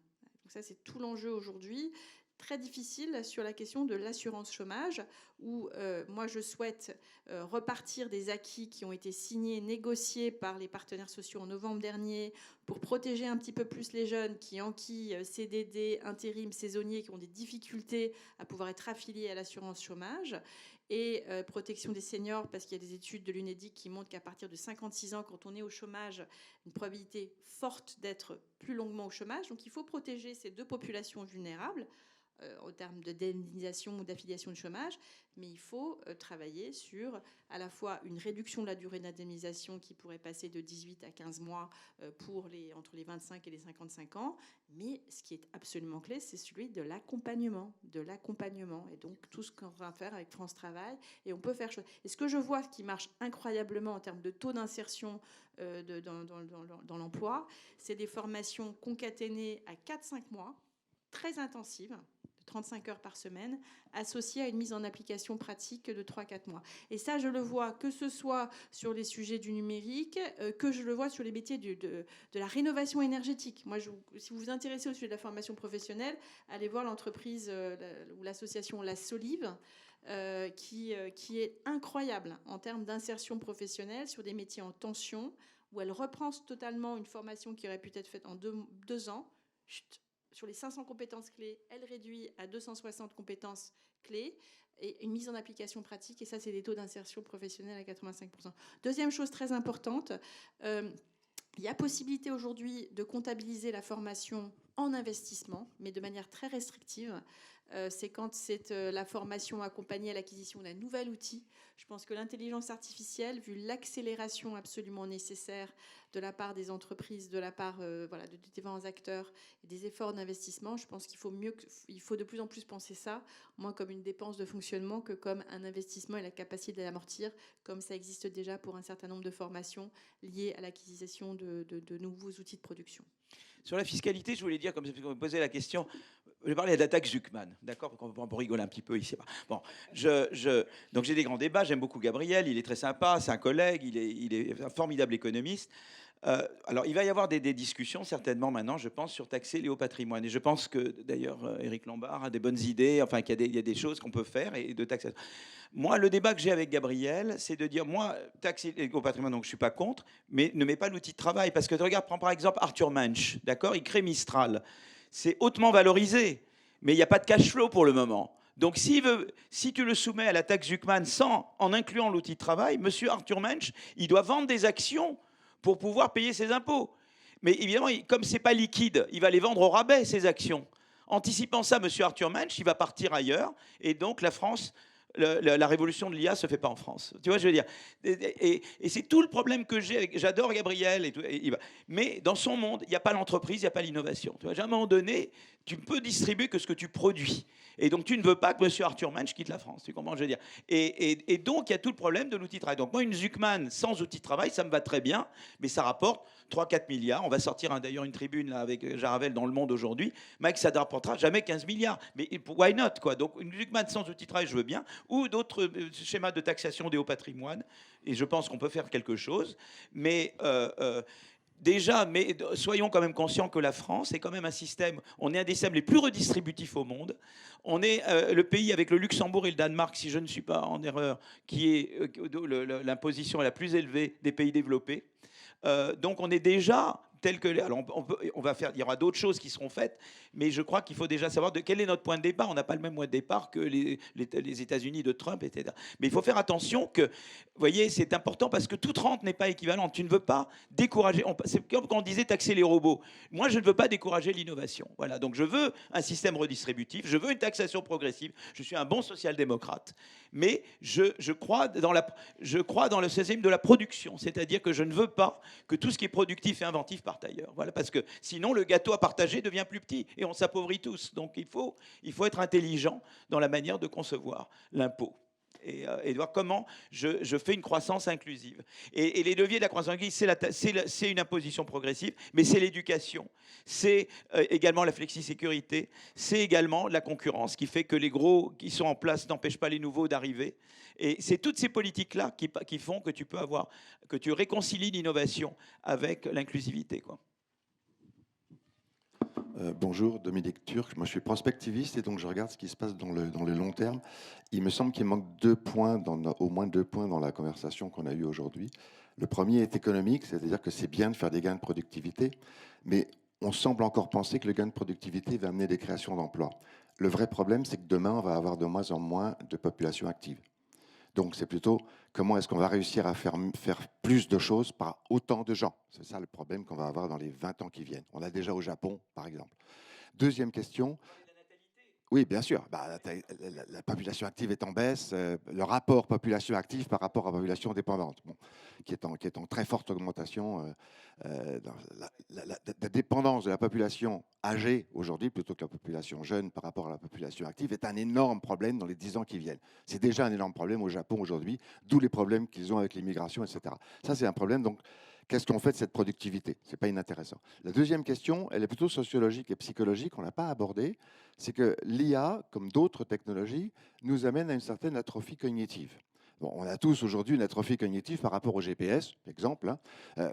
Ça, c'est tout l'enjeu aujourd'hui. Très difficile sur la question de l'assurance chômage, où moi, je souhaite repartir des acquis qui ont été signés, négociés par les partenaires sociaux en novembre dernier pour protéger un petit peu plus les jeunes qui enquillent CDD, intérim, saisonniers, qui ont des difficultés à pouvoir être affiliés à l'assurance chômage. Et protection des seniors, parce qu'il y a des études de l'UNEDIC qui montrent qu'à partir de 56 ans, quand on est au chômage, une probabilité forte d'être plus longuement au chômage. Donc il faut protéger ces deux populations vulnérables en termes d'indemnisation ou d'affiliation de chômage, mais il faut travailler sur à la fois une réduction de la durée d'indemnisation qui pourrait passer de 18 à 15 mois entre les 25 et les 55 ans, mais ce qui est absolument clé, c'est celui de l'accompagnement, et donc tout ce qu'on va faire avec France Travail, et on peut faire chose. Et ce que je vois qui marche incroyablement en termes de taux d'insertion dans l'emploi, c'est des formations concaténées à 4-5 mois, très intensives, 35 heures par semaine, associé à une mise en application pratique de 3-4 mois. Et ça, je le vois que ce soit sur les sujets du numérique, que je le vois sur les métiers de la rénovation énergétique. Moi, si vous vous intéressez au sujet de la formation professionnelle, allez voir l'entreprise ou l'association La Solive, qui est incroyable en termes d'insertion professionnelle sur des métiers en tension, où elle reprend totalement une formation qui aurait pu être faite en 2 ans. Sur les 500 compétences clés, elle réduit à 260 compétences clés et une mise en application pratique. Et ça, c'est des taux d'insertion professionnelle à 85%. Deuxième chose très importante, il y a possibilité aujourd'hui de comptabiliser la formation en investissement, mais de manière très restrictive. C'est quand c'est la formation accompagnée à l'acquisition d'un nouvel outil. Je pense que l'intelligence artificielle, vu l'accélération absolument nécessaire de la part des entreprises, de la part de différents acteurs et des efforts d'investissement, je pense qu'il faut de plus en plus penser ça, moins comme une dépense de fonctionnement que comme un investissement et la capacité d'amortir, comme ça existe déjà pour un certain nombre de formations liées à l'acquisition de nouveaux outils de production. Sur la fiscalité, je voulais dire, comme vous me posez la question, je vais parler de la taxe Zuckman, d'accord, pour rigoler un petit peu ici. Bon, donc j'ai des grands débats, j'aime beaucoup Gabriel, il est très sympa, c'est un collègue, il est un formidable économiste. Alors, il va y avoir des discussions, certainement maintenant, je pense, sur taxer les hauts patrimoines. Et je pense que, d'ailleurs, Éric Lombard a des bonnes idées, enfin, qu'il y a des choses qu'on peut faire et de taxer. Moi, le débat que j'ai avec Gabriel, c'est de dire, moi, taxer les hauts patrimoines, donc je ne suis pas contre, mais ne mets pas l'outil de travail. Parce que, regarde, prends par exemple Arthur Mensch, d'accord, il crée Mistral. C'est hautement valorisé, mais il n'y a pas de cash flow pour le moment. Donc, si tu le soumets à la taxe Zuckman en incluant l'outil de travail, monsieur Arthur Mensch, il doit vendre des actions pour pouvoir payer ses impôts. Mais évidemment, comme ce n'est pas liquide, il va les vendre au rabais, ses actions. Anticipant ça, M. Arthur Mensch, il va partir ailleurs. Et donc, la France, la révolution de l'IA ne se fait pas en France. Tu vois, je veux dire. Et c'est tout le problème que j'ai. J'adore Gabriel. Mais dans son monde, il n'y a pas l'entreprise, il n'y a pas l'innovation. Tu vois, à un moment donné, tu ne peux distribuer que ce que tu produis. Et donc, tu ne veux pas que M. Arthur Mensch quitte la France. Tu comprends ce que je veux dire? Et donc, il y a tout le problème de l'outil de travail. Donc, moi, une Zuckman sans outil de travail, ça me va très bien, mais ça rapporte 3-4 milliards. On va sortir d'ailleurs une tribune là, avec Jaravel dans Le Monde aujourd'hui. Mike, ça ne rapportera jamais 15 milliards. Mais why not, quoi? Donc, une Zuckman sans outil de travail, je veux bien. Ou d'autres schémas de taxation des hauts patrimoines. Et je pense qu'on peut faire quelque chose. Mais... déjà, mais soyons quand même conscients que la France est quand même un système, on est un des systèmes les plus redistributifs au monde. On est le pays avec le Luxembourg et le Danemark, si je ne suis pas en erreur, qui est l'imposition la plus élevée des pays développés. Donc on est déjà tel que... Alors on va faire, il y aura d'autres choses qui seront faites, mais je crois qu'il faut déjà savoir de quel est notre point de départ. On n'a pas le même point de départ que les États-Unis de Trump, etc. Mais il faut faire attention que, vous voyez, c'est important parce que toute rente n'est pas équivalente. Tu ne veux pas décourager... C'est comme quand on disait taxer les robots. Moi, je ne veux pas décourager l'innovation. Voilà, donc je veux un système redistributif, je veux une taxation progressive. Je suis un bon social-démocrate. Mais je crois dans le système de la production. C'est-à-dire que je ne veux pas que tout ce qui est productif et inventif parte ailleurs. Voilà, parce que sinon, le gâteau à partager devient plus petit et on s'appauvrit tous. Donc, il faut être intelligent dans la manière de concevoir l'impôt. Et voir comment je fais une croissance inclusive. Et les leviers de la croissance inclusive, c'est une imposition progressive, mais c'est l'éducation, c'est également la flexi-sécurité, c'est également la concurrence qui fait que les gros qui sont en place n'empêchent pas les nouveaux d'arriver. Et c'est toutes ces politiques-là qui font que tu réconcilies l'innovation avec l'inclusivité, quoi. Bonjour, Dominique Turc. Moi, je suis prospectiviste et donc je regarde ce qui se passe dans le long terme. Il me semble qu'il manque au moins deux points dans la conversation qu'on a eue aujourd'hui. Le premier est économique, c'est-à-dire que c'est bien de faire des gains de productivité, mais on semble encore penser que le gain de productivité va amener des créations d'emplois. Le vrai problème, c'est que demain, on va avoir de moins en moins de population active. Donc, c'est plutôt comment est-ce qu'on va réussir à faire plus de choses par autant de gens. C'est ça le problème qu'on va avoir dans les 20 ans qui viennent. On l'a déjà au Japon, par exemple. Deuxième question. Oui, bien sûr. La population active est en baisse. Le rapport population active par rapport à population dépendante, qui est en très forte augmentation. La dépendance de la population âgée aujourd'hui, plutôt que la population jeune par rapport à la population active, est un énorme problème dans les 10 ans qui viennent. C'est déjà un énorme problème au Japon aujourd'hui, d'où les problèmes qu'ils ont avec l'immigration, etc. Ça, c'est un problème. Donc, qu'est-ce qu'on fait de cette productivité? Ce n'est pas inintéressant. La deuxième question, elle est plutôt sociologique et psychologique, on ne l'a pas abordée, c'est que l'IA, comme d'autres technologies, nous amène à une certaine atrophie cognitive. Bon, on a tous aujourd'hui une atrophie cognitive par rapport au GPS, par exemple.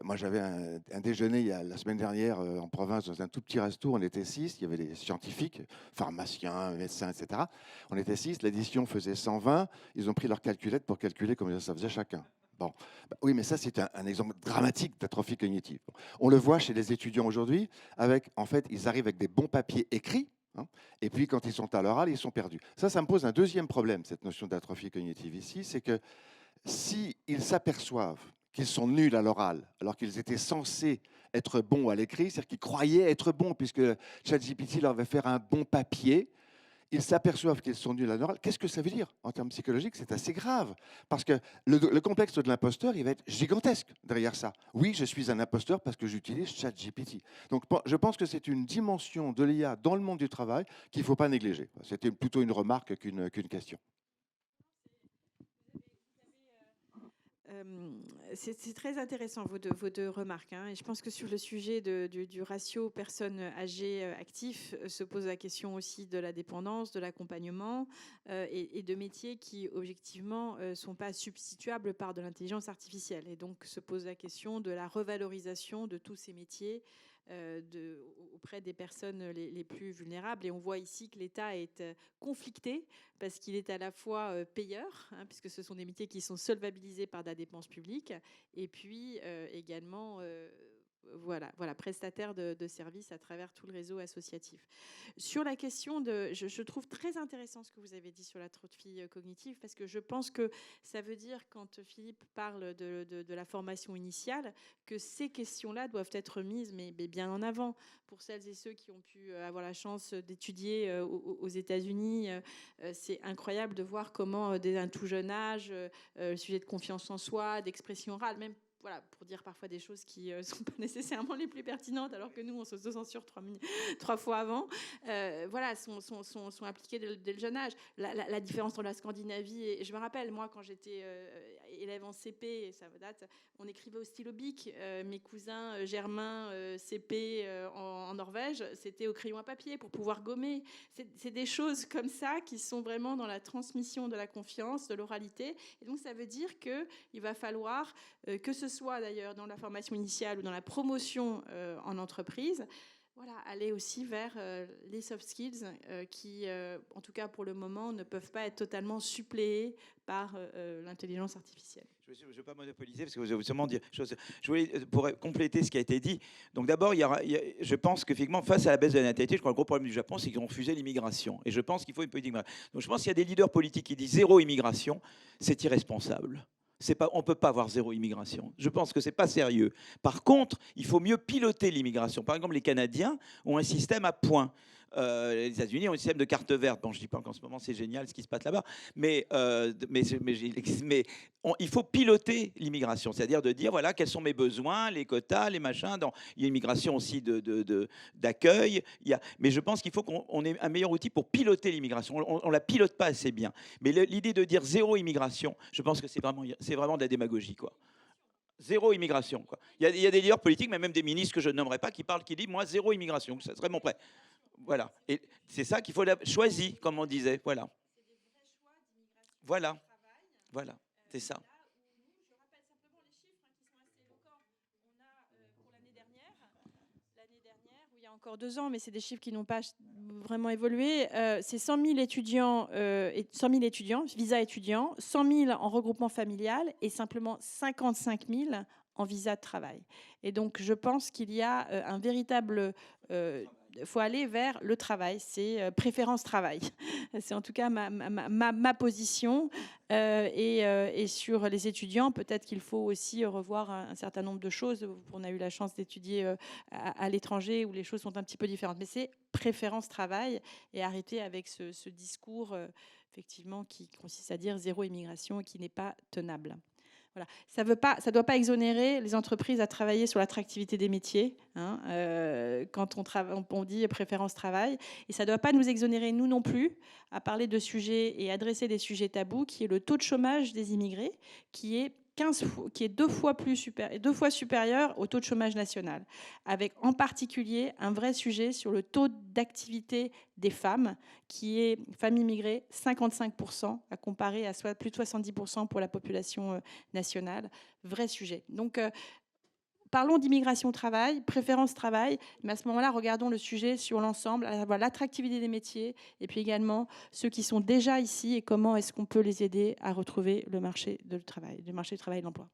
Moi, j'avais un déjeuner la semaine dernière en province dans un tout petit resto. On était 6, il y avait des scientifiques, pharmaciens, médecins, etc. On était 6, l'édition faisait 120. Ils ont pris leur calculette pour calculer combien ça faisait chacun. Bon, oui, mais ça, c'est un exemple dramatique d'atrophie cognitive. On le voit chez les étudiants aujourd'hui, en fait, ils arrivent avec des bons papiers écrits, et puis quand ils sont à l'oral, ils sont perdus. Ça me pose un deuxième problème, cette notion d'atrophie cognitive ici, c'est que s'ils s'aperçoivent qu'ils sont nuls à l'oral, alors qu'ils étaient censés être bons à l'écrit, c'est-à-dire qu'ils croyaient être bons, puisque ChatGPT leur avait fait un bon papier, ils s'aperçoivent qu'ils sont nuls à l'oral. Qu'est-ce que ça veut dire? En termes psychologiques, c'est assez grave. Parce que le complexe de l'imposteur, il va être gigantesque derrière ça. Oui, je suis un imposteur parce que j'utilise ChatGPT. Donc, je pense que c'est une dimension de l'IA dans le monde du travail qu'il ne faut pas négliger. C'était plutôt une remarque qu'une question. C'est très intéressant vos deux remarques. Et je pense que sur le sujet du ratio personnes âgées actifs se pose la question aussi de la dépendance, de l'accompagnement et de métiers qui objectivement sont pas substituables par de l'intelligence artificielle. Et donc se pose la question de la revalorisation de tous ces métiers auprès des personnes les plus vulnérables. Et on voit ici que l'État est conflicté parce qu'il est à la fois payeur, puisque ce sont des métiers qui sont solvabilisés par de la dépense publique, et puis également prestataire de services à travers tout le réseau associatif. Sur la question je trouve très intéressant ce que vous avez dit sur l'atrophie cognitive, parce que je pense que ça veut dire, quand Philippe parle de la formation initiale, que ces questions-là doivent être mises mais bien en avant. Pour celles et ceux qui ont pu avoir la chance d'étudier aux États-Unis, c'est incroyable de voir comment dès un tout jeune âge, le sujet de confiance en soi, d'expression orale, même voilà, pour dire parfois des choses qui ne sont pas nécessairement les plus pertinentes, alors que nous, on s'auto-censure 3 fois avant, voilà, sont appliquées dès le jeune âge. La différence entre la Scandinavie et je me rappelle, moi, quand j'étais élève en CP, et ça date, on écrivait au stylo bic. Mes cousins germains CP en Norvège, c'était au crayon à papier pour pouvoir gommer. C'est des choses comme ça qui sont vraiment dans la transmission de la confiance, de l'oralité. Et donc, ça veut dire qu'il va falloir, que ce soit d'ailleurs dans la formation initiale ou dans la promotion en entreprise, voilà, aller aussi vers les soft skills qui, en tout cas pour le moment, ne peuvent pas être totalement suppléés par l'intelligence artificielle. Je ne veux pas monopoliser parce que vous avez seulement dire chose. Je voulais, pour compléter ce qui a été dit. Donc d'abord, je pense qu'effectivement, face à la baisse de la natalité, je crois que le gros problème du Japon, c'est qu'ils ont refusé l'immigration. Et je pense qu'il faut une politique. Donc je pense qu'il y a des leaders politiques qui disent zéro immigration, c'est irresponsable. On ne peut pas avoir zéro immigration. Je pense que ce n'est pas sérieux. Par contre, il faut mieux piloter l'immigration. Par exemple, les Canadiens ont un système à points. Les États-Unis ont un système de carte verte. Bon, je ne dis pas qu'en ce moment c'est génial ce qui se passe là-bas, mais il faut piloter l'immigration, c'est-à-dire de dire voilà quels sont mes besoins, les quotas, les machins. Il y a une migration aussi d'accueil. Mais je pense qu'il faut qu'on ait un meilleur outil pour piloter l'immigration. On ne la pilote pas assez bien. Mais l'idée de dire zéro immigration, je pense que c'est vraiment de la démagogie, quoi. Zéro immigration, quoi. Il y a des leaders politiques, mais même des ministres que je ne nommerai pas, qui disent moi zéro immigration, ça serait mon prêt. Voilà. Et c'est ça qu'il faut choisir, comme on disait. Voilà. Voilà. Voilà. C'est ça. Je rappelle simplement les chiffres qui sont assez éloquents. On a pour l'année dernière, où il y a encore 2 ans, mais c'est des chiffres qui n'ont pas vraiment évolué, c'est 100 000 étudiants, visa étudiants, 100 000 en regroupement familial et simplement 55 000 en visa de travail. Et donc, je pense qu'il y a un véritable... faut aller vers le travail, c'est préférence travail. C'est en tout cas ma position. Et sur les étudiants, peut-être qu'il faut aussi revoir un certain nombre de choses. On a eu la chance d'étudier à l'étranger où les choses sont un petit peu différentes. Mais c'est préférence travail et arrêter avec ce discours effectivement qui consiste à dire zéro immigration et qui n'est pas tenable. Voilà. Ça ne doit pas exonérer les entreprises à travailler sur l'attractivité des métiers, hein, quand on dit préférence travail. Et ça ne doit pas nous exonérer, nous non plus, à parler de sujets et adresser des sujets tabous, qui est le taux de chômage des immigrés, qui est 2 fois supérieur au taux de chômage national, avec en particulier un vrai sujet sur le taux d'activité des femmes, qui est, femmes immigrées, 55%, à comparer à plus de 70% pour la population nationale. Vrai sujet. Donc, parlons d'immigration travail, préférence travail, mais à ce moment-là, regardons le sujet sur l'ensemble, à savoir l'attractivité des métiers, et puis également ceux qui sont déjà ici, et comment est-ce qu'on peut les aider à retrouver le marché du travail et de l'emploi.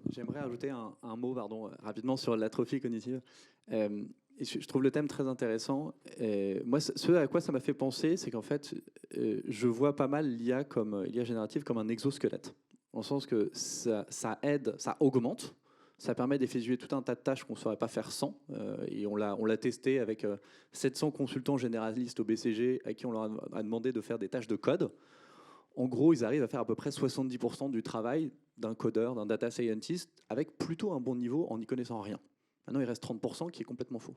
J'aimerais ajouter un mot rapidement sur l'atrophie cognitive. Je trouve le thème très intéressant. Moi, ce à quoi ça m'a fait penser, c'est qu'en fait, je vois pas mal l'IA générative comme un exosquelette, dans le sens que ça aide, ça augmente. Ça permet d'effectuer tout un tas de tâches qu'on ne saurait pas faire sans. Et on l'a testé avec 700 consultants généralistes au BCG à qui on leur a demandé de faire des tâches de code. En gros, ils arrivent à faire à peu près 70% du travail d'un codeur, d'un data scientist, avec plutôt un bon niveau en n'y connaissant rien. Maintenant, il reste 30% qui est complètement faux.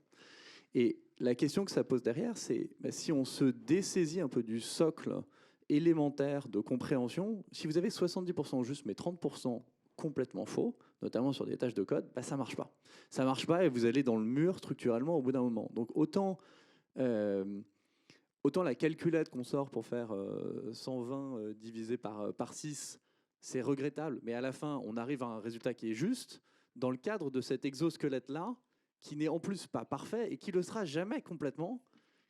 Et la question que ça pose derrière, c'est si on se dessaisit un peu du socle élémentaire de compréhension, si vous avez 70% juste, mais 30% complètement faux, notamment sur des tâches de code, ça ne marche pas. Ça ne marche pas et vous allez dans le mur structurellement au bout d'un moment. Donc autant la calculette qu'on sort pour faire 120 divisé par 6, c'est regrettable, mais à la fin, on arrive à un résultat qui est juste dans le cadre de cet exosquelette-là, qui n'est en plus pas parfait et qui ne le sera jamais complètement.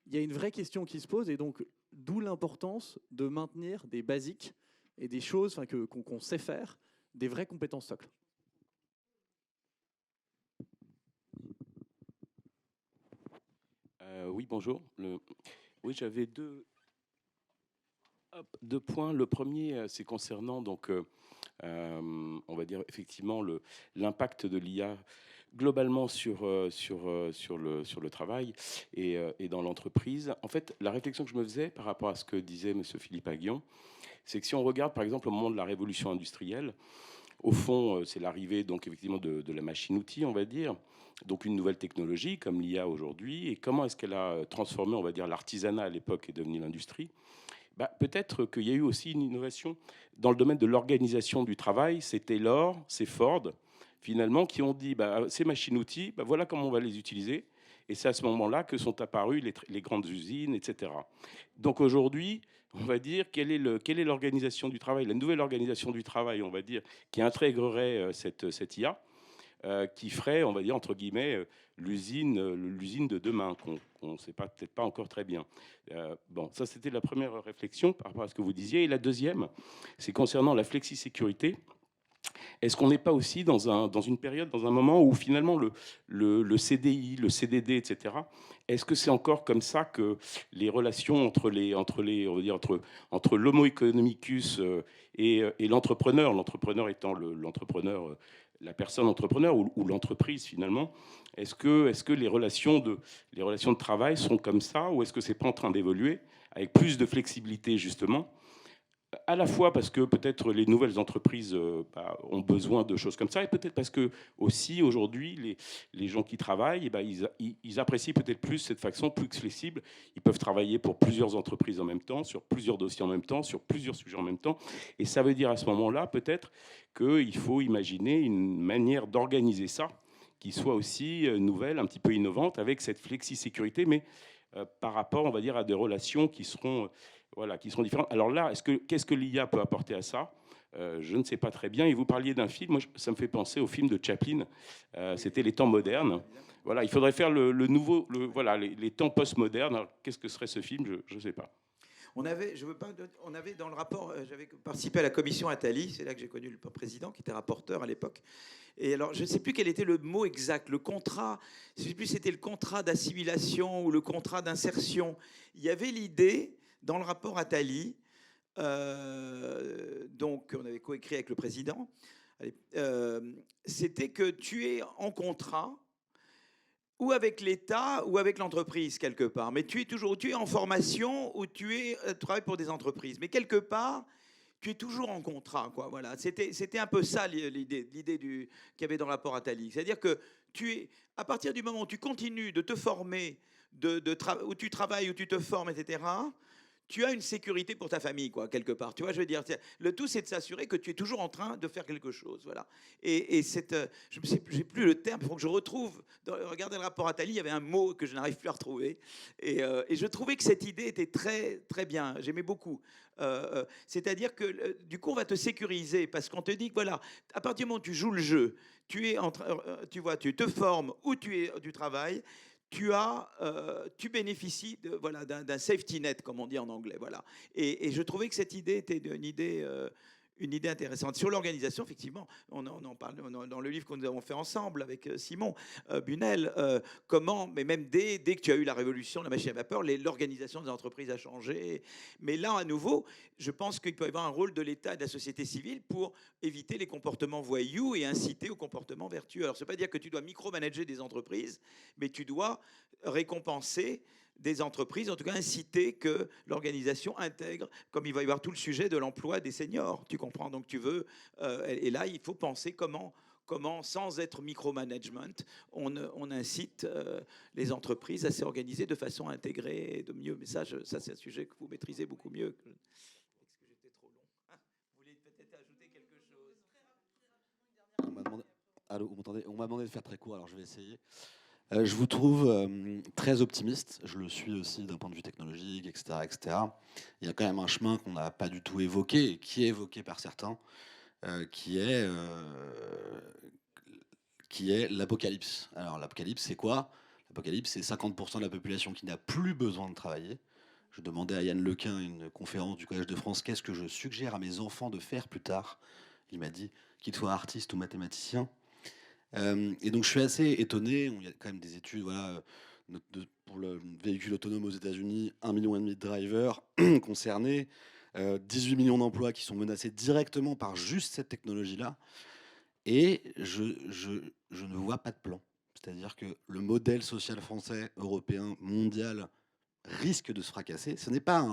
Il y a une vraie question qui se pose et donc d'où l'importance de maintenir des basiques et des choses qu'on sait faire, des vraies compétences socles. Oui, bonjour. Oui, j'avais deux points. Le premier, c'est concernant, donc, on va dire effectivement l'impact de l'IA globalement sur le travail et dans l'entreprise. En fait, la réflexion que je me faisais par rapport à ce que disait M. Philippe Aghion, c'est que si on regarde par exemple au moment de la révolution industrielle, Au fond, c'est l'arrivée donc effectivement de la machine-outil, on va dire, donc une nouvelle technologie comme l'IA aujourd'hui. Et comment est-ce qu'elle a transformé, on va dire, l'artisanat à l'époque et devenu l'industrie? Peut-être qu'il y a eu aussi une innovation dans le domaine de l'organisation du travail. C'est Taylor, c'est Ford, finalement, qui ont dit ces machines-outils, voilà comment on va les utiliser. Et c'est à ce moment-là que sont apparues les grandes usines, etc. Donc aujourd'hui, on va dire, quelle est l'organisation du travail, la nouvelle organisation du travail, on va dire, qui intégrerait cette IA, qui ferait, on va dire, entre guillemets, l'usine de demain, qu'on ne sait peut-être pas encore très bien. Bon, ça, c'était la première réflexion par rapport à ce que vous disiez. Et la deuxième, c'est concernant la flexi-sécurité. Est-ce qu'on n'est pas aussi dans une période, dans un moment où finalement le CDI, le CDD, etc., est-ce que c'est encore comme ça que les relations entre l'homo economicus et l'entrepreneur étant l'entrepreneur, la personne entrepreneur ou l'entreprise finalement, est-ce que les relations de travail sont comme ça, ou est-ce que c'est pas en train d'évoluer avec plus de flexibilité justement? À la fois parce que peut-être les nouvelles entreprises ont besoin de choses comme ça, et peut-être parce que aussi aujourd'hui les gens qui travaillent, ils apprécient peut-être plus cette façon plus flexible. Ils peuvent travailler pour plusieurs entreprises en même temps, sur plusieurs dossiers en même temps, sur plusieurs sujets en même temps. Et ça veut dire à ce moment-là peut-être qu'il faut imaginer une manière d'organiser ça qui soit aussi nouvelle, un petit peu innovante, avec cette flexi-sécurité, mais par rapport, on va dire, à des relations qui seront différentes. Alors là, qu'est-ce que l'IA peut apporter à ça? Je ne sais pas très bien. Et vous parliez d'un film, moi, ça me fait penser au film de Chaplin. C'était Les temps modernes. Voilà, il faudrait faire les temps post-modernes. Alors, qu'est-ce que serait ce film? Je ne sais pas. On avait dans le rapport, j'avais participé à la commission Attali, c'est là que j'ai connu le président qui était rapporteur à l'époque. Et alors, je ne sais plus quel était le mot exact, le contrat, je ne sais plus si c'était le contrat d'assimilation ou le contrat d'insertion. Il y avait l'idée, dans le rapport Attali, donc on avait coécrit avec le président, c'était que tu es en contrat ou avec l'État ou avec l'entreprise quelque part. Mais tu es en formation ou tu travailles pour des entreprises. Mais quelque part, tu es toujours en contrat, quoi. Voilà. C'était un peu ça l'idée qu'il y avait dans le rapport Attali. C'est-à-dire que à partir du moment où tu continues de te former, où tu travailles, où tu te formes, etc., tu as une sécurité pour ta famille, quoi, quelque part. Tu vois, je veux dire, le tout, c'est de s'assurer que tu es toujours en train de faire quelque chose, voilà. Et je ne sais plus le terme, il faut que je retrouve. Regardez le rapport Attali, il y avait un mot que je n'arrive plus à retrouver. Et je trouvais que cette idée était très, très bien. J'aimais beaucoup. C'est-à-dire que, du coup, on va te sécuriser parce qu'on te dit que, voilà, à partir du moment où tu joues le jeu, tu te formes ou tu travailles, tu bénéficies d'un safety net, comme on dit en anglais. Voilà. Et je trouvais que cette idée était une idée intéressante. Sur l'organisation, effectivement, on en parle dans le livre que nous avons fait ensemble avec Simon Bunel, mais même dès que tu as eu la révolution de la machine à vapeur, l'organisation des entreprises a changé. Mais là, à nouveau, je pense qu'il peut y avoir un rôle de l'État et de la société civile pour éviter les comportements voyous et inciter au comportement vertueux. Alors, ça ne veut pas dire que tu dois micromanager des entreprises, mais tu dois récompenser des entreprises, en tout cas inciter que l'organisation intègre, comme il va y avoir tout le sujet de l'emploi des seniors, tu comprends? Donc tu veux, et là il faut penser comment sans être micromanagement, on incite les entreprises à s'organiser de façon intégrée et de mieux. Mais ça c'est un sujet que vous maîtrisez beaucoup mieux. Est-ce que j'étais trop long? Vous voulez peut-être ajouter quelque chose? Allô, vous m'entendez? On m'a demandé de faire très court, alors je vais essayer. Je vous trouve très optimiste. Je le suis aussi d'un point de vue technologique, etc., etc. Il y a quand même un chemin qu'on n'a pas du tout évoqué et qui est évoqué par certains, qui est l'apocalypse. Alors l'apocalypse, c'est quoi? L'apocalypse, c'est 50% de la population qui n'a plus besoin de travailler. Je demandais à Yann Lequin, une conférence du Collège de France, qu'est-ce que je suggère à mes enfants de faire plus tard? Il m'a dit qu'ils soient artistes ou mathématiciens. Et donc je suis assez étonné, il y a quand même des études, voilà, pour le véhicule autonome aux États-Unis, 1,5 million de drivers concernés, 18 millions d'emplois qui sont menacés directement par juste cette technologie-là, et je ne vois pas de plan. C'est-à-dire que le modèle social français, européen, mondial risque de se fracasser. Ce n'est pas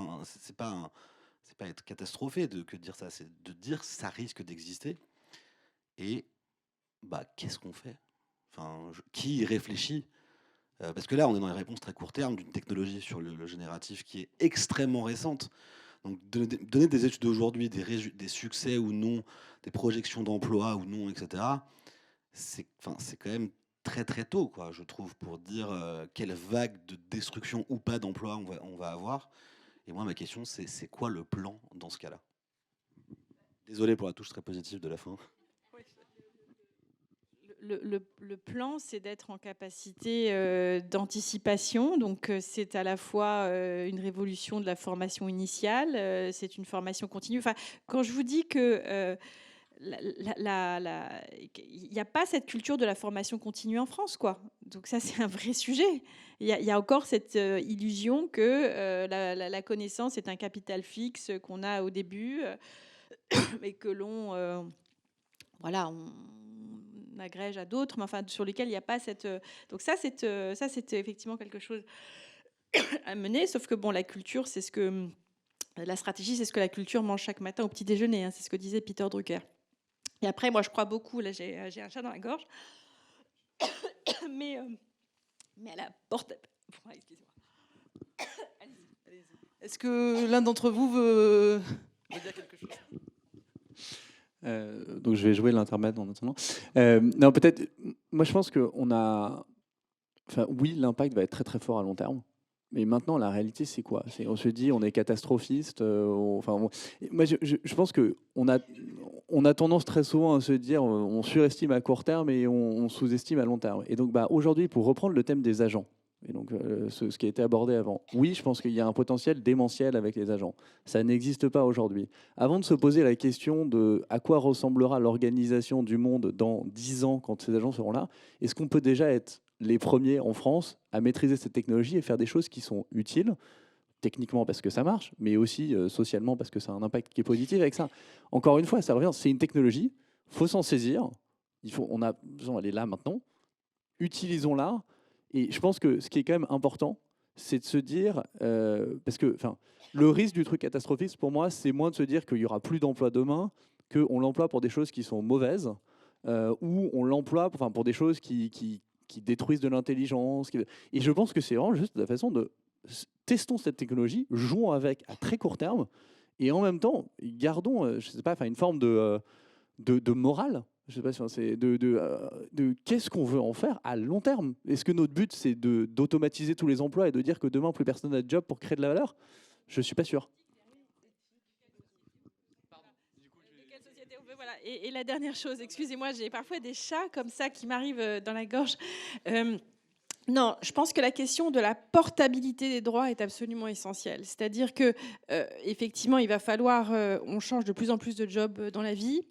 être catastrophé que de dire ça, c'est de dire ça risque d'exister. Et qu'est-ce qu'on fait? Enfin, qui y réfléchit? Parce que là, on est dans les réponses très court terme d'une technologie sur le génératif qui est extrêmement récente. Donc, donner des études d'aujourd'hui, des succès ou non, des projections d'emploi ou non, etc., c'est quand même très très tôt, quoi, je trouve, pour dire quelle vague de destruction ou pas d'emploi on va avoir. Et moi, ma question, c'est quoi le plan dans ce cas-là? Désolé pour la touche très positive de la fin. Le plan, c'est d'être en capacité d'anticipation. Donc, c'est à la fois une révolution de la formation initiale, c'est une formation continue. Enfin, quand je vous dis que il n'y a pas cette culture de la formation continue en France, quoi. Donc ça, c'est un vrai sujet. Il y a encore cette illusion que la connaissance est un capital fixe qu'on a au début et que l'on on agrège à d'autres, mais enfin sur lesquels il n'y a pas cette. Donc ça, c'est effectivement quelque chose à mener. Sauf que bon, la culture, c'est ce que la stratégie, c'est ce que la culture mange chaque matin au petit déjeuner. Hein, c'est ce que disait Peter Drucker. Et après, moi, je crois beaucoup. Là, j'ai un chat dans la gorge, mais à la porte. Excusez-moi. Allez-y. Est-ce que l'un d'entre vous veut dire quelque chose? Donc je vais jouer l'intermède en attendant. Non, peut-être. Moi, je pense qu'on a. Enfin, oui, l'impact va être très très fort à long terme. Mais maintenant, la réalité, c'est quoi? On se dit, on est catastrophiste. Moi, je pense que on a tendance très souvent à se dire, on surestime à court terme et on sous-estime à long terme. Et donc, aujourd'hui, pour reprendre le thème des agents. Et donc, ce qui a été abordé avant. Oui, je pense qu'il y a un potentiel démentiel avec les agents. Ça n'existe pas aujourd'hui. Avant de se poser la question de à quoi ressemblera l'organisation du monde dans 10 ans quand ces agents seront là, est-ce qu'on peut déjà être les premiers en France à maîtriser cette technologie et faire des choses qui sont utiles, techniquement parce que ça marche, mais aussi socialement parce que ça a un impact qui est positif avec ça. Encore une fois, ça revient, c'est une technologie, il faut s'en saisir, elle est là maintenant, utilisons-la. Et je pense que ce qui est quand même important, c'est de se dire, parce que le risque du truc catastrophiste, pour moi, c'est moins de se dire qu'il n'y aura plus d'emploi demain, qu'on l'emploie pour des choses qui sont mauvaises, ou on l'emploie pour des choses qui détruisent de l'intelligence. Et je pense que c'est vraiment juste la façon de testons cette technologie, jouons avec à très court terme, et en même temps, gardons, je sais pas, une forme de morale. Je sais pas si c'est de qu'est-ce qu'on veut en faire à long terme. Est-ce que notre but, c'est d'automatiser tous les emplois et de dire que demain, plus personne n'a de job pour créer de la valeur? Je ne suis pas sûr. Voilà. Et la dernière chose, excusez-moi, j'ai parfois des chats comme ça qui m'arrivent dans la gorge. Non, je pense que la question de la portabilité des droits est absolument essentielle. C'est-à-dire que effectivement, il va falloir, on change de plus en plus de jobs dans la vie,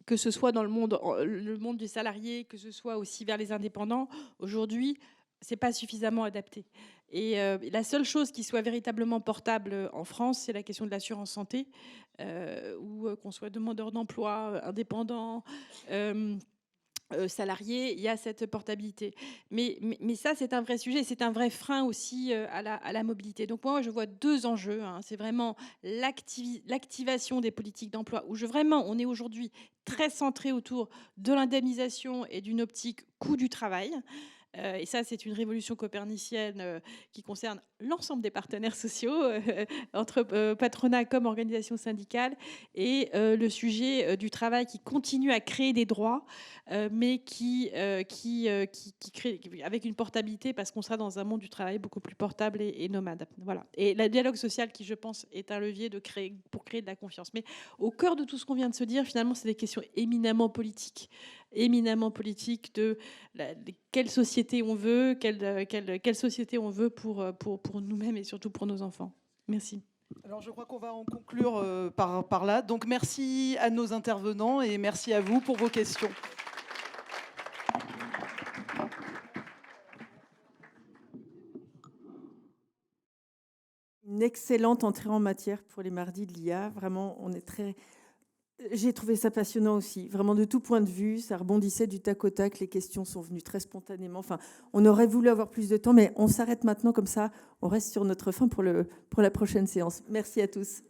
que ce soit dans le monde des salariés, que ce soit aussi vers les indépendants. Aujourd'hui, c'est pas suffisamment adapté. Et la seule chose qui soit véritablement portable en France, c'est la question de l'assurance santé, où qu'on soit demandeur d'emploi, indépendant, salarié, il y a cette portabilité. Mais ça, c'est un vrai sujet, c'est un vrai frein aussi à la mobilité. Donc moi, je vois deux enjeux. Hein. C'est vraiment l'activation des politiques d'emploi, où on est aujourd'hui très centré autour de l'indemnisation et d'une optique coût du travail. Et ça, c'est une révolution copernicienne qui concerne l'ensemble des partenaires sociaux, entre patronat comme organisation syndicale, et le sujet du travail qui continue à créer des droits, mais qui crée avec une portabilité, parce qu'on sera dans un monde du travail beaucoup plus portable et nomade. Voilà. Et le dialogue social, qui, je pense, est un levier pour créer de la confiance. Mais au cœur de tout ce qu'on vient de se dire, finalement, c'est des questions éminemment politiques de quelle société on veut, quelle société on veut pour nous-mêmes et surtout pour nos enfants. Merci. Alors je crois qu'on va en conclure par là. Donc merci à nos intervenants et merci à vous pour vos questions. Une excellente entrée en matière pour les mardis de l'IA. Vraiment, j'ai trouvé ça passionnant aussi, vraiment de tout point de vue, ça rebondissait du tac au tac, les questions sont venues très spontanément. On aurait voulu avoir plus de temps, mais on s'arrête maintenant comme ça, on reste sur notre fin pour la prochaine séance. Merci à tous.